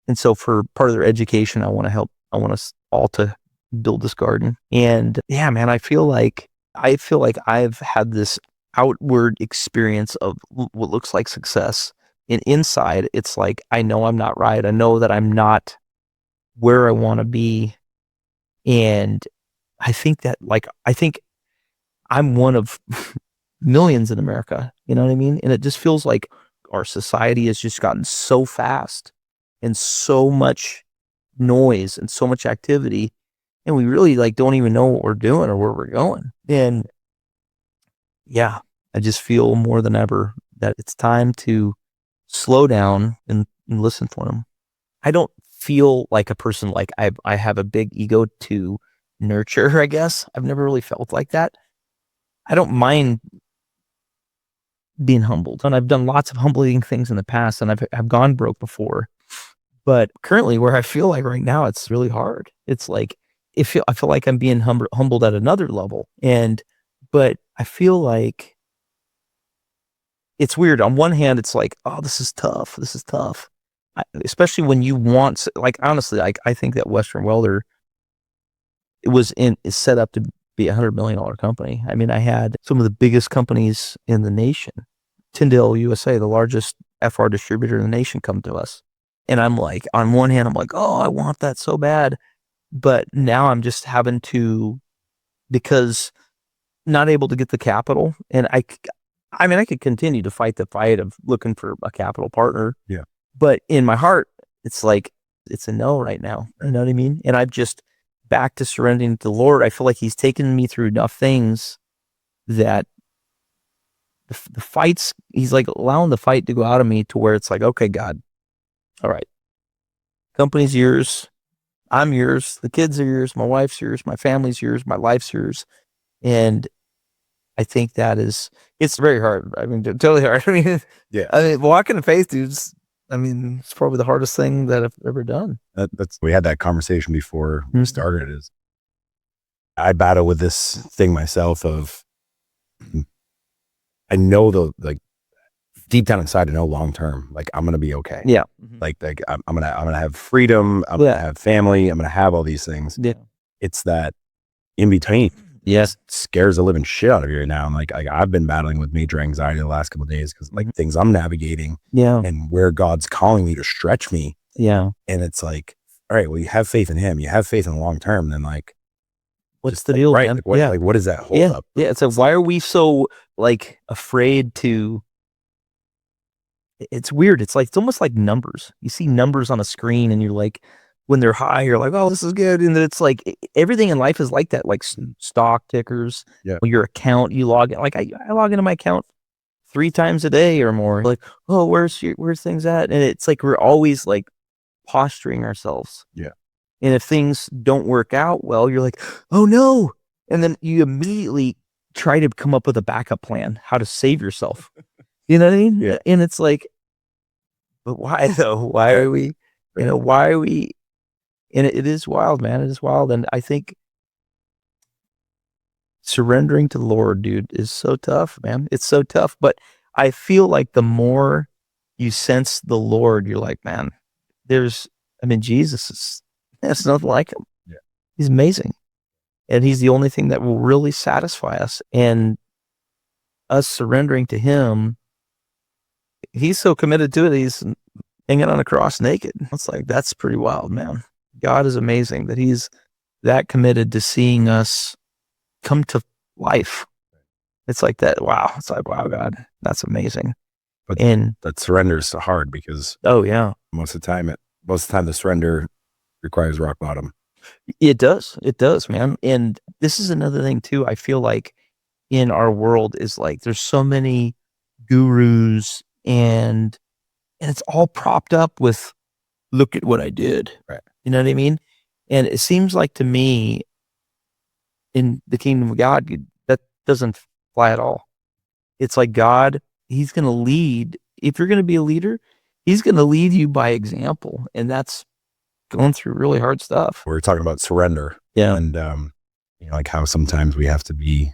And so for part of their education, I want us all to build this garden. And yeah, man, I feel like I've had this outward experience of what looks like success. And inside, it's like, I know I'm not right. I know that I'm not where I want to be. And I think I'm one of millions in America. You know what I mean? And it just feels like our society has just gotten so fast and so much noise and so much activity. And we really like don't even know what we're doing or where we're going. And yeah, I just feel more than ever that it's time to slow down and listen for them. I don't feel like a person like I have a big ego to nurture, I guess. I've never really felt like that. I don't mind being humbled. And I've done lots of humbling things in the past, and I've gone broke before. But currently where I feel like right now, it's really hard. It's like, I feel like I'm being humbled at another level. But I feel like it's weird. On one hand, it's like, oh, this is tough. This is tough. Especially when you want, like, honestly, I think that Western Welder is set up to be $100 million company. I mean, I had some of the biggest companies in the nation, Tyndale USA, the largest FR distributor in the nation, come to us. And I'm like, on one hand, I'm like, oh, I want that so bad. But now I'm just having to, because not able to get the capital. And I mean, I could continue to fight the fight of looking for a capital partner. Yeah. But in my heart, it's like, it's a no right now. You know what I mean? And I've just back to surrendering to the Lord. I feel like He's taken me through enough things that the fights, He's like allowing the fight to go out of me to where it's like, okay, God, all right, company's yours. I'm yours. The kids are yours. My wife's yours. My family's yours. My life's yours. And I think it's very hard. I mean, totally hard. I mean, Yeah. I mean, walking in faith, dude, it's probably the hardest thing that I've ever done. We had that conversation before we started. Is I battle with this thing myself of, I know deep down inside, I know long term, like I'm gonna be okay. Yeah. Like I'm gonna have freedom. I'm gonna have family. I'm gonna have all these things. Yeah. It's that in between. Yes. scares the living shit out of you right now. And like I've been battling with major anxiety the last couple of days because like things I'm navigating Yeah. and where God's calling me to stretch me. Yeah. And it's like, all right, well, you have faith in him. You have faith in the long term. Then like, What's just, the like, deal, right? man? Like what? Yeah. Like what is that hold Yeah. up? Yeah. It's like, why are we so like afraid to? It's weird. It's like, it's almost like numbers. You see numbers on a screen and you're like, when they're high, you're like, oh, this is good. And then it's like everything in life is like that, like stock tickers. Yeah. When your account, you log in. Like I log into my account 3 times a day or more. Like, oh, where's things at? And it's like we're always like posturing ourselves. Yeah. And if things don't work out well, you're like, oh no. And then you immediately try to come up with a backup plan, how to save yourself. You know what I mean? Yeah. And it's like, but why though? Why are we, why are we? And it is wild, man. It is wild. And I think surrendering to the Lord, dude, is so tough, man. It's so tough. But I feel like the more you sense the Lord, you're like, man, Jesus is, there's nothing like him. Yeah. He's amazing. And he's the only thing that will really satisfy us. And us surrendering to him, he's so committed to it, he's hanging on a cross naked. It's like, that's pretty wild, man. God is amazing that he's that committed to seeing us come to life. It's like that. Wow. It's like, wow, God, that's amazing. But and that surrender is so hard because oh yeah, most of the time the surrender requires rock bottom. it does, man. And this is another thing too. I feel like in our world is like, there's so many gurus and it's all propped up with, look at what I did. Right. You know what I mean? And it seems like to me in the kingdom of God, that doesn't fly at all. It's like God, he's going to lead. If you're going to be a leader, he's going to lead you by example. And that's going through really hard stuff. We're talking about surrender. Yeah. And, like how sometimes we have to be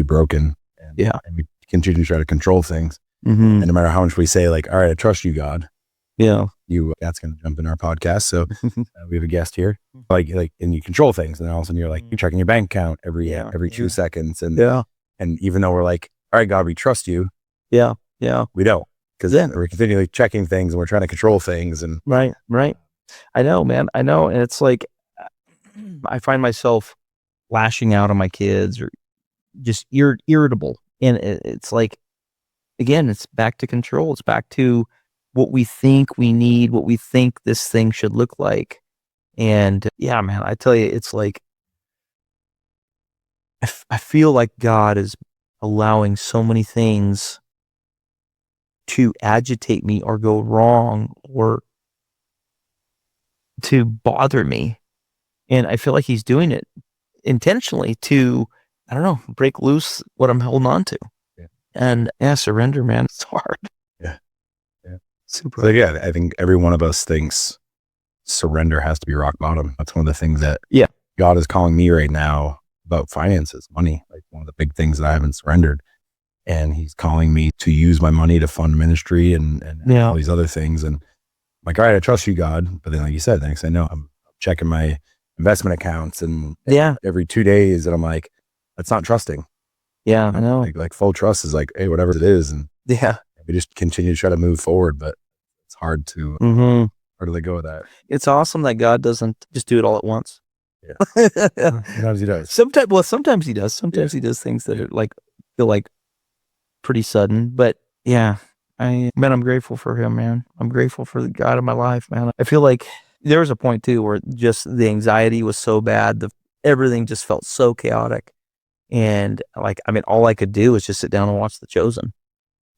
broken. And, Yeah. And we continue to try to control things. Mm-hmm. And no matter how much we say like, all right, I trust you, God. Yeah. That's going to jump in our podcast. So we have a guest here, like, and you control things. And then all of a sudden you're like, you're checking your bank account every 2 seconds. And and even though we're like, all right, God, we trust you. Yeah. Yeah. We don't, because we're continually checking things and we're trying to control things. And right. I know, man. I know. And it's like, I find myself lashing out on my kids or just irritable. And it's like, again, it's back to control. It's back to what we think we need, what we think this thing should look like. And yeah, man, I tell you, it's like, I feel like God is allowing so many things to agitate me or go wrong or to bother me. And I feel like he's doing it intentionally to, I don't know, break loose what I'm holding on to. Yeah. And surrender, man. It's hard. Yeah. Super. So yeah, I think every one of us thinks surrender has to be rock bottom. That's one of the things that God is calling me right now about finances, money, like one of the big things that I haven't surrendered. And he's calling me to use my money to fund ministry and all these other things. And I'm like, all right, I trust you, God. But then, like you said, the next thing I know, I'm checking my investment accounts and every 2 days. And I'm like, that's not trusting. Yeah, I know. Like full trust is like, hey, whatever it is. And we just continue to try to move forward, but it's hard to let go of that. It's awesome that God doesn't just do it all at once. Yeah. Sometimes he does. Sometimes he does. Sometimes he does things that are like, feel like pretty sudden, but I'm grateful for him, man. I'm grateful for the God in my life, man. I feel like there was a point too where just the anxiety was so bad, everything just felt so chaotic. And like, all I could do was just sit down and watch The Chosen.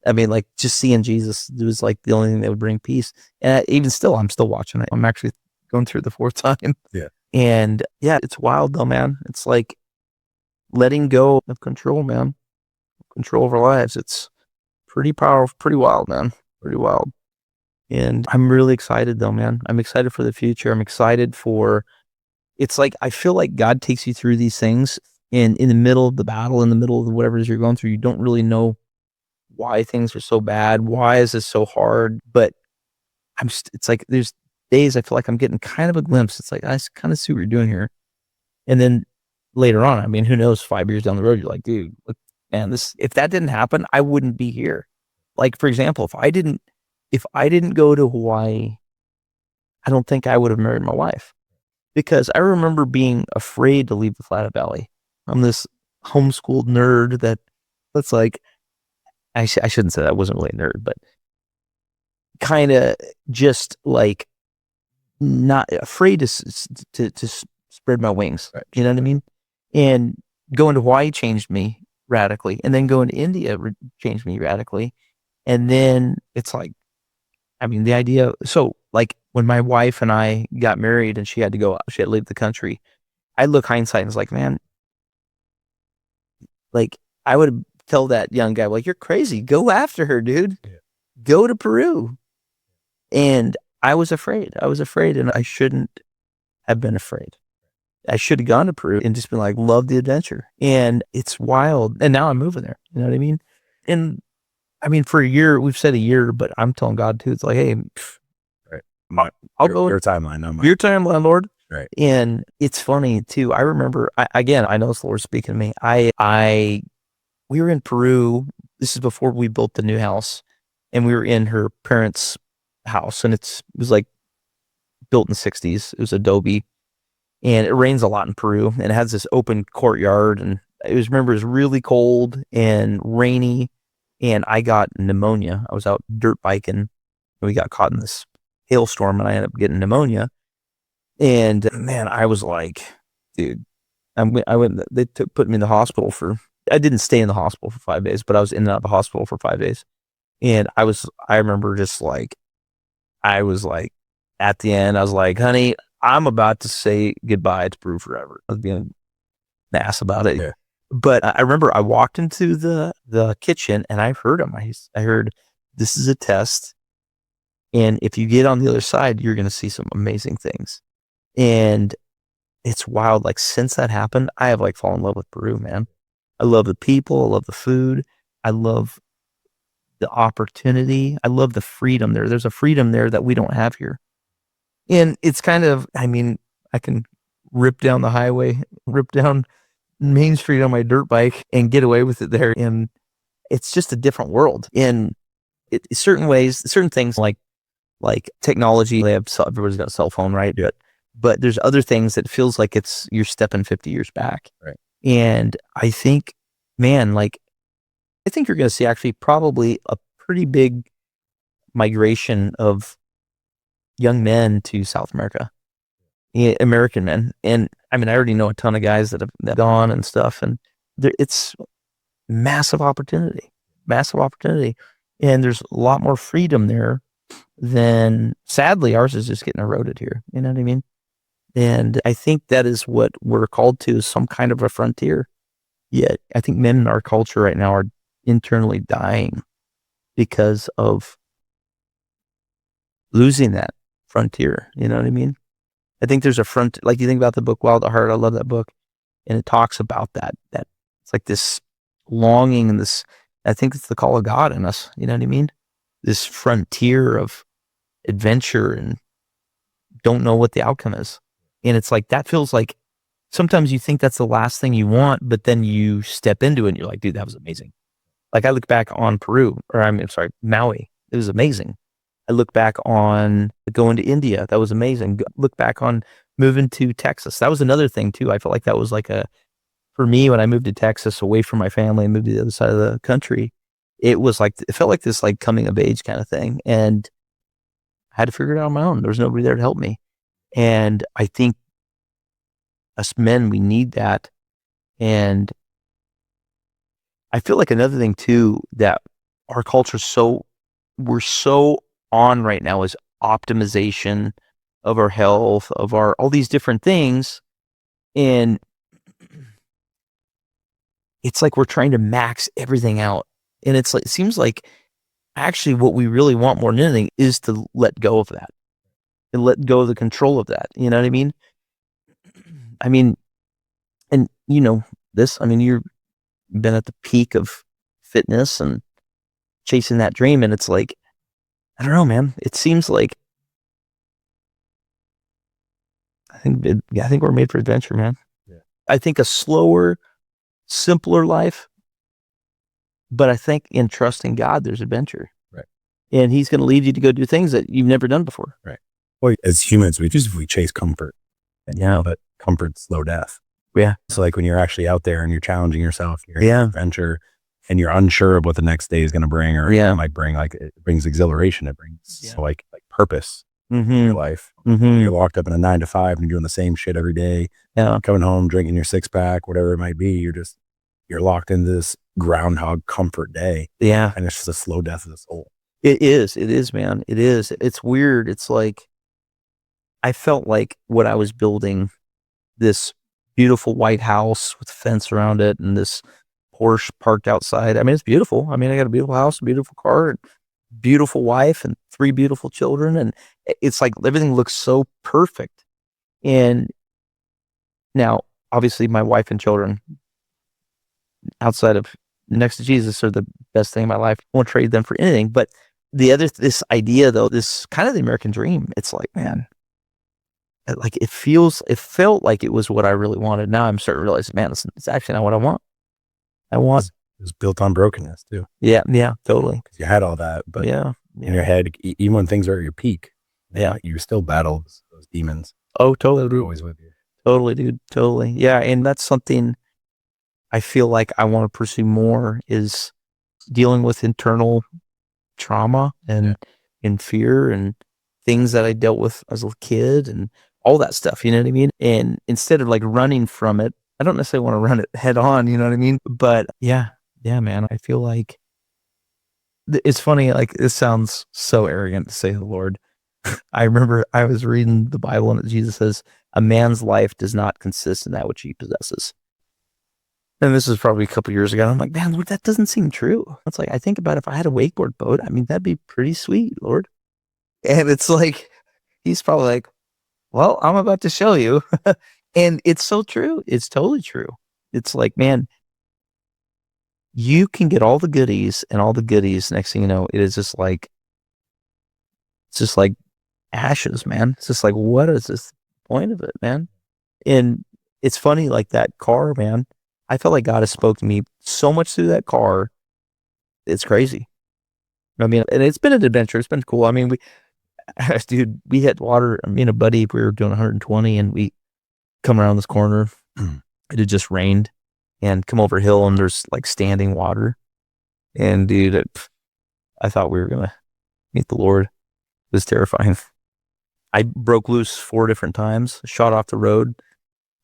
Like just seeing Jesus, it was like the only thing that would bring peace. And even still, I'm still watching it. I'm actually going through the 4th time. Yeah. And it's wild though, man. It's like letting go of control, man. Control of our lives. It's pretty powerful, pretty wild, man. Pretty wild. And I'm really excited though, man. I'm excited for the future. I'm excited for, it's like, I feel like God takes you through these things and in the middle of the battle, in the middle of whatever it is you're going through, you don't really know why things are so bad. Why is this so hard? But it's like, there's days I feel like I'm getting kind of a glimpse. It's like, I kind of see what you're doing here. And then later on, I mean, who knows, 5 years down the road, you're like, dude, look, man, if that didn't happen, I wouldn't be here. Like, for example, if I didn't go to Hawaii, I don't think I would have married my wife, because I remember being afraid to leave the Flathead Valley. I'm this homeschooled nerd that's like, I shouldn't say that. I wasn't really a nerd, but kind of just like not afraid to spread my wings. Right. You know what I mean? And going to Hawaii changed me radically. And then going to India changed me radically. And then it's like, I mean, the idea, so like when my wife and I got married and she had to leave the country, I look hindsight and was like, man, like I would tell that young guy, like, you're crazy. Go after her, dude. Yeah. Go to Peru. And I was afraid. And I shouldn't have been afraid. I should have gone to Peru and just been like, love the adventure. And it's wild. And now I'm moving there. You know what I mean? And I mean, for a year, we've said a year, but I'm telling God too, it's like, hey, Right. I'll go your timeline, not mine. your timeline, Lord. Right. And it's funny too. I remember, I know it's the Lord speaking to me. We were in Peru. This is before we built the new house, and we were in her parents' house, and it was like built in the 60s. It was adobe, and it rains a lot in Peru, and it has this open courtyard, and it was really cold and rainy, and I got pneumonia. I was out dirt biking, and we got caught in this hailstorm, and I ended up getting pneumonia. And man, I was like, dude, they put me in the hospital I didn't stay in the hospital for 5 days, but I was in and out of the hospital for 5 days. And I remember just like, I was like, at the end, I was like, honey, I'm about to say goodbye to Peru forever. I was being an ass about it. Yeah. But I remember I walked into the kitchen and I heard him. I heard, this is a test. And if you get on the other side, you're going to see some amazing things. And it's wild. Like, since that happened, I have like fallen in love with Peru, man. I love the people. I love the food. I love the opportunity. I love the freedom there. There's a freedom there that we don't have here. And it's kind of, I mean, I can rip down the highway, rip down Main Street on my dirt bike and get away with it there. And it's just a different world. In certain ways, certain things like technology, everybody's got a cell phone, right? But there's other things that feels like you're stepping 50 years back. Right. And I think, man, like, I think you're going to see actually probably a pretty big migration of young men to South America, American men. And I mean, I already know a ton of guys that have gone and stuff, and it's massive opportunity. And there's a lot more freedom there than, sadly, ours is just getting eroded here. You know what I mean? And I think that is what we're called to, is some kind of a frontier. Yet I think men in our culture right now are internally dying because of losing that frontier. You know what I mean? I think there's a like, you think about the book Wild at Heart. I love that book. And it talks about that it's like this longing and this, I think it's the call of God in us. You know what I mean? This frontier of adventure and don't know what the outcome is. And it's like, that feels like sometimes you think that's the last thing you want, but then you step into it and you're like, dude, that was amazing. Like, I look back on Maui. It was amazing. I look back on going to India. That was amazing. Look back on moving to Texas. That was another thing too. I felt like that was like for me, when I moved to Texas away from my family and moved to the other side of the country, it felt like this like coming of age kind of thing. And I had to figure it out on my own. There was nobody there to help me. And I think us men, we need that. And I feel like another thing too, that our culture we're so on right now, is optimization of our health, of all these different things. And it's like we're trying to max everything out. And it seems like actually what we really want more than anything is to let go of that and let go of the control of that. You know what I mean? I mean, and you know this, I mean, you've been at the peak of fitness and chasing that dream. And it's like, I don't know, man. It seems like, I think we're made for adventure, man. Yeah. I think a slower, simpler life, but I think in trusting God, there's adventure. Right. And he's going to lead you to go do things that you've never done before. Right. Well, as humans, we chase comfort. And but comfort's slow death. Yeah. So like when you're actually out there and you're challenging yourself, you're in an adventure and you're unsure of what the next day is going to bring or it might bring, like it brings exhilaration. It brings so like purpose in your life. You're locked up in a 9 to 5 and you're doing the same shit every day. Yeah. Coming home, drinking your 6-pack, whatever it might be. You're locked into this groundhog comfort day. Yeah. And it's just a slow death of the soul. It is, man. It is. It's weird. It's like, I felt like what I was building, this beautiful white house with a fence around it and this Porsche parked outside. I mean, it's beautiful. I mean, I got a beautiful house, a beautiful car, and beautiful wife and 3 beautiful children. And it's like everything looks so perfect. And now, obviously, my wife and children outside of next to Jesus are the best thing in my life. I won't trade them for anything. But this idea though, this kind of the American dream, it's like, man, like it felt like it was what I really wanted. Now I'm starting to realize, man, it's actually not what I want. It was built on brokenness too. Yeah, totally. Because you had all that, but in your head, even when things are at your peak, you still battle those demons. Oh, totally. They're always with you. Totally, dude. Totally. Yeah, and that's something I feel like I want to pursue more, is dealing with internal trauma and fear and things that I dealt with as a kid and all that stuff, you know what I mean? And instead of like running from it, I don't necessarily want to run it head on, you know what I mean? But yeah, man, I feel like it's funny, like this sounds so arrogant to say the Lord. I remember I was reading the Bible and Jesus says, a man's life does not consist in that which he possesses. And this is probably a couple years ago. And I'm like, man, Lord, that doesn't seem true. It's like, I think about if I had a wakeboard boat, I mean, that'd be pretty sweet, Lord. And it's like, he's probably like, well, I'm about to show you. And it's so true. It's totally true. It's like, man, you can get all the goodies and all the goodies. Next thing you know, it's just like ashes, man. It's just like, what is this point of it, man? And it's funny, like that car, man. I felt like God has spoke to me so much through that car. It's crazy. I mean, and it's been an adventure. It's been cool. I mean, we hit water. Me and a buddy, we were doing 120 and we come around this corner. It had just rained and come over a hill and there's like standing water. And dude, I thought we were going to meet the Lord. It was terrifying. I broke loose 4 different times, shot off the road,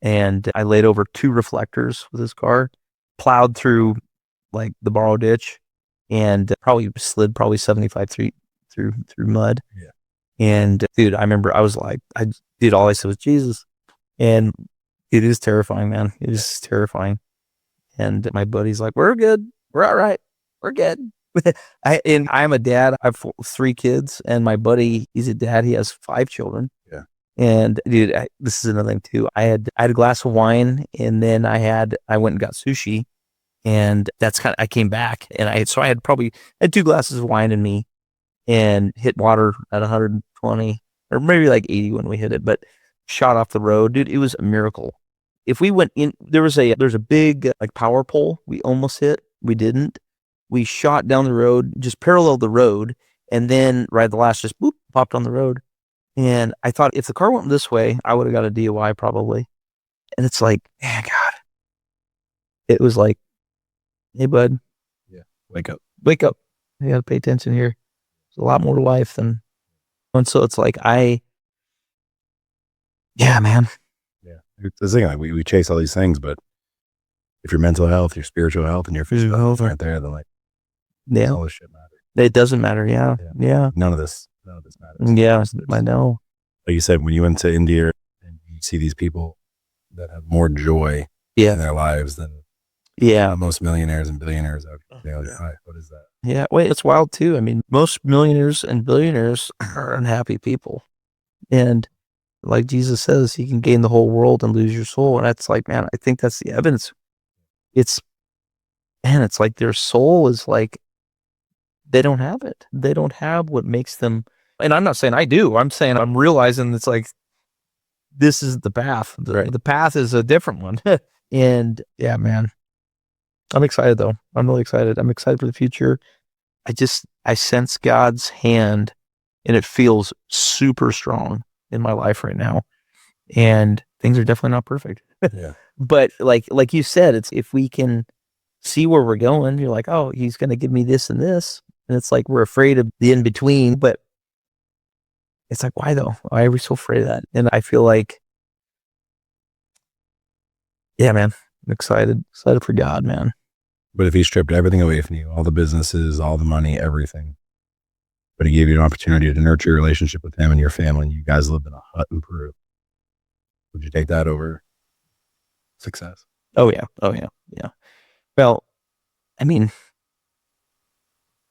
and I laid over 2 reflectors with his car, plowed through like the borrow ditch, and probably slid 75 feet through mud. Yeah. And dude, I remember I was like, all I said was Jesus. And it is terrifying, man. It is terrifying. And my buddy's like, we're good. We're all right. We're good. I'm a dad. I have 3 kids, and my buddy, he's a dad. He has 5 children. Yeah. And dude, this is another thing too. I had a glass of wine, and then I went and got sushi, and that's I came back, and I had 2 glasses of wine in me, and hit water at 120 or maybe like 80 when we hit it, but shot off the road, dude. It was a miracle. If we went in, there's a big like power pole we almost hit. We didn't. We shot down the road, just paralleled the road, and then right at the last, just boop, popped on the road. And I thought if the car went this way, I would have got a DUI probably. And it's like, man, God. It was like, hey, bud. Yeah. Wake up. Wake up. You got to pay attention here. There's a lot more to life than. And so it's like, yeah, man. Yeah. It's the thing, like we chase all these things, but if your mental health, your spiritual health, and your physical health aren't there, then like, all this shit matters. It doesn't matter. Yeah. None of this matters. Yeah, I know. Like you said, when you went to India and you see these people that have more joy in their lives than most millionaires and billionaires out there, like, what is that? Yeah, wait, it's wild too. I mean, most millionaires and billionaires are unhappy people. And like Jesus says, you can gain the whole world and lose your soul. And that's like, man, I think that's the evidence. It's like their soul is like, they don't have it. They don't have what makes them. And I'm not saying I do. I'm saying I'm realizing it's like this is the path. The path is a different one. And yeah, man, I'm excited though. I'm really excited. I'm excited for the future. I sense God's hand, and it feels super strong in my life right now. And things are definitely not perfect. Yeah. But like you said, it's if we can see where we're going, you're like, oh, he's going to give me this and this. And it's like, we're afraid of the in between, but it's like, why though? Why are we so afraid of that? And I feel like, yeah, man, I'm excited for God, man. But if he stripped everything away from you, all the businesses, all the money, everything, but he gave you an opportunity to nurture your relationship with him and your family, and you guys lived in a hut in Peru, would you take that over success? Oh yeah. Yeah. Well, I mean,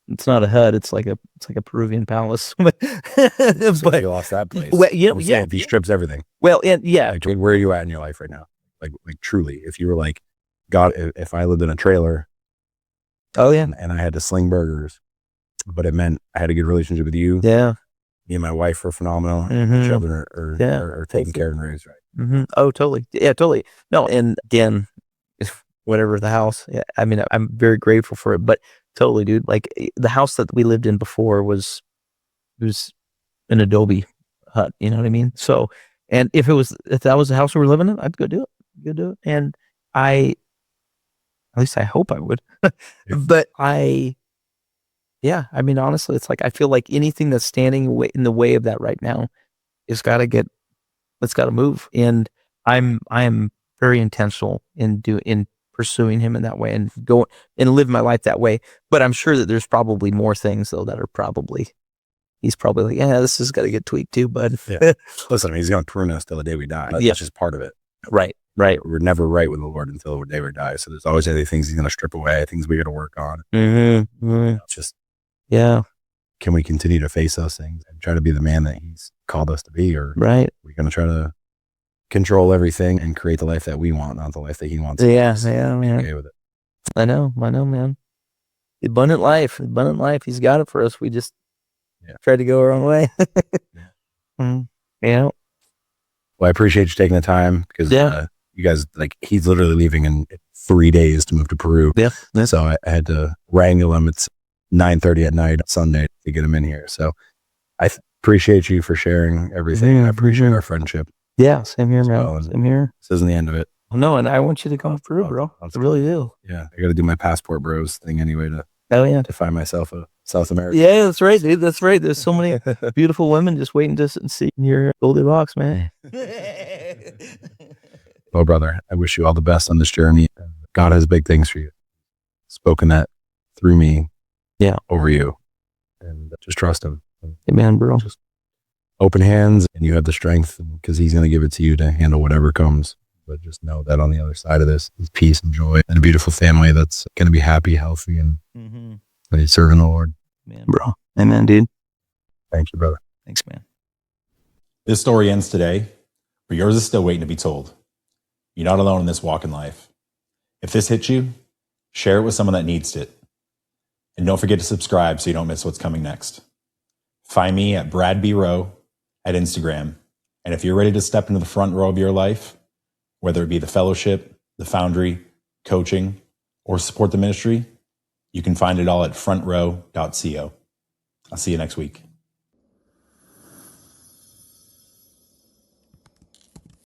it's not a hut. It's like a Peruvian palace. But you lost that place. Well, If he strips everything. Well, and yeah. Like, where are you at in your life right now? Like truly, if you were like, God, if I lived in a trailer, oh yeah, and I had to sling burgers, but it meant I had a good relationship with you. Yeah. Me and my wife were phenomenal. Mm-hmm. The children are taken care and raised right. Mm-hmm. Oh, totally. Yeah, totally. No, and again, whatever the house. Yeah, I mean, I'm very grateful for it, but totally, dude. Like the house that we lived in before was an adobe hut. You know what I mean? So, and if that was the house we were living in, I'd go do it. And at least I hope I would. But yeah, I mean, honestly, it's like, I feel like anything that's standing in the way of that right now it's got to move. And I am very intentional in pursuing him in that way and go and live my life that way. But I'm sure that there's probably more things though that are he's probably like, yeah, this has got to get tweaked too, bud. Yeah. Listen, I mean, he's going to prune us till the day we die. That's just part of it. Right. We're never right with the Lord until the day we die. So there's always other things he's going to strip away, things we got to work on. It's just, yeah. Can we continue to face those things and try to be the man that he's called us to be? Or right. We're going to try to control everything and create the life that we want, not the life that he wants. Yeah, man. Okay with it. I know, man. Abundant life. He's got it for us. We just try to go our own way. Yeah. Well, I appreciate you taking the time because you guys, like, he's literally leaving in 3 days to move to Peru. Yeah. So I had to wrangle him. It's 9:30 at night Sunday to get him in here. So I appreciate you for sharing everything. Yeah, I appreciate our friendship. Yeah, same here, man. Same here. This isn't the end of it. No, and I want you to come to Peru, bro. I really do. Yeah, I got to do my passport bros thing anyway to find myself a South American. Yeah, that's right, dude. That's right. There's so many beautiful women just waiting to see your Goldilocks, man. Well, brother, I wish you all the best on this journey. God has big things for you. Spoken that through me. Yeah. Over you. And just trust him. Amen, bro. Just open hands, and you have the strength because he's going to give it to you to handle whatever comes. But just know that on the other side of this is peace and joy and a beautiful family that's going to be happy, healthy, and serving the Lord. Man, bro. Amen, dude. Thank you, brother. Thanks, man. This story ends today, but yours is still waiting to be told. You're not alone in this walk in life. If this hits you, share it with someone that needs it. And don't forget to subscribe so you don't miss what's coming next. Find me at Brad B. Rowe at Instagram. And if you're ready to step into the front row of your life, whether it be the fellowship, the foundry, coaching, or support the ministry, you can find it all at frontrow.co. I'll see you next week.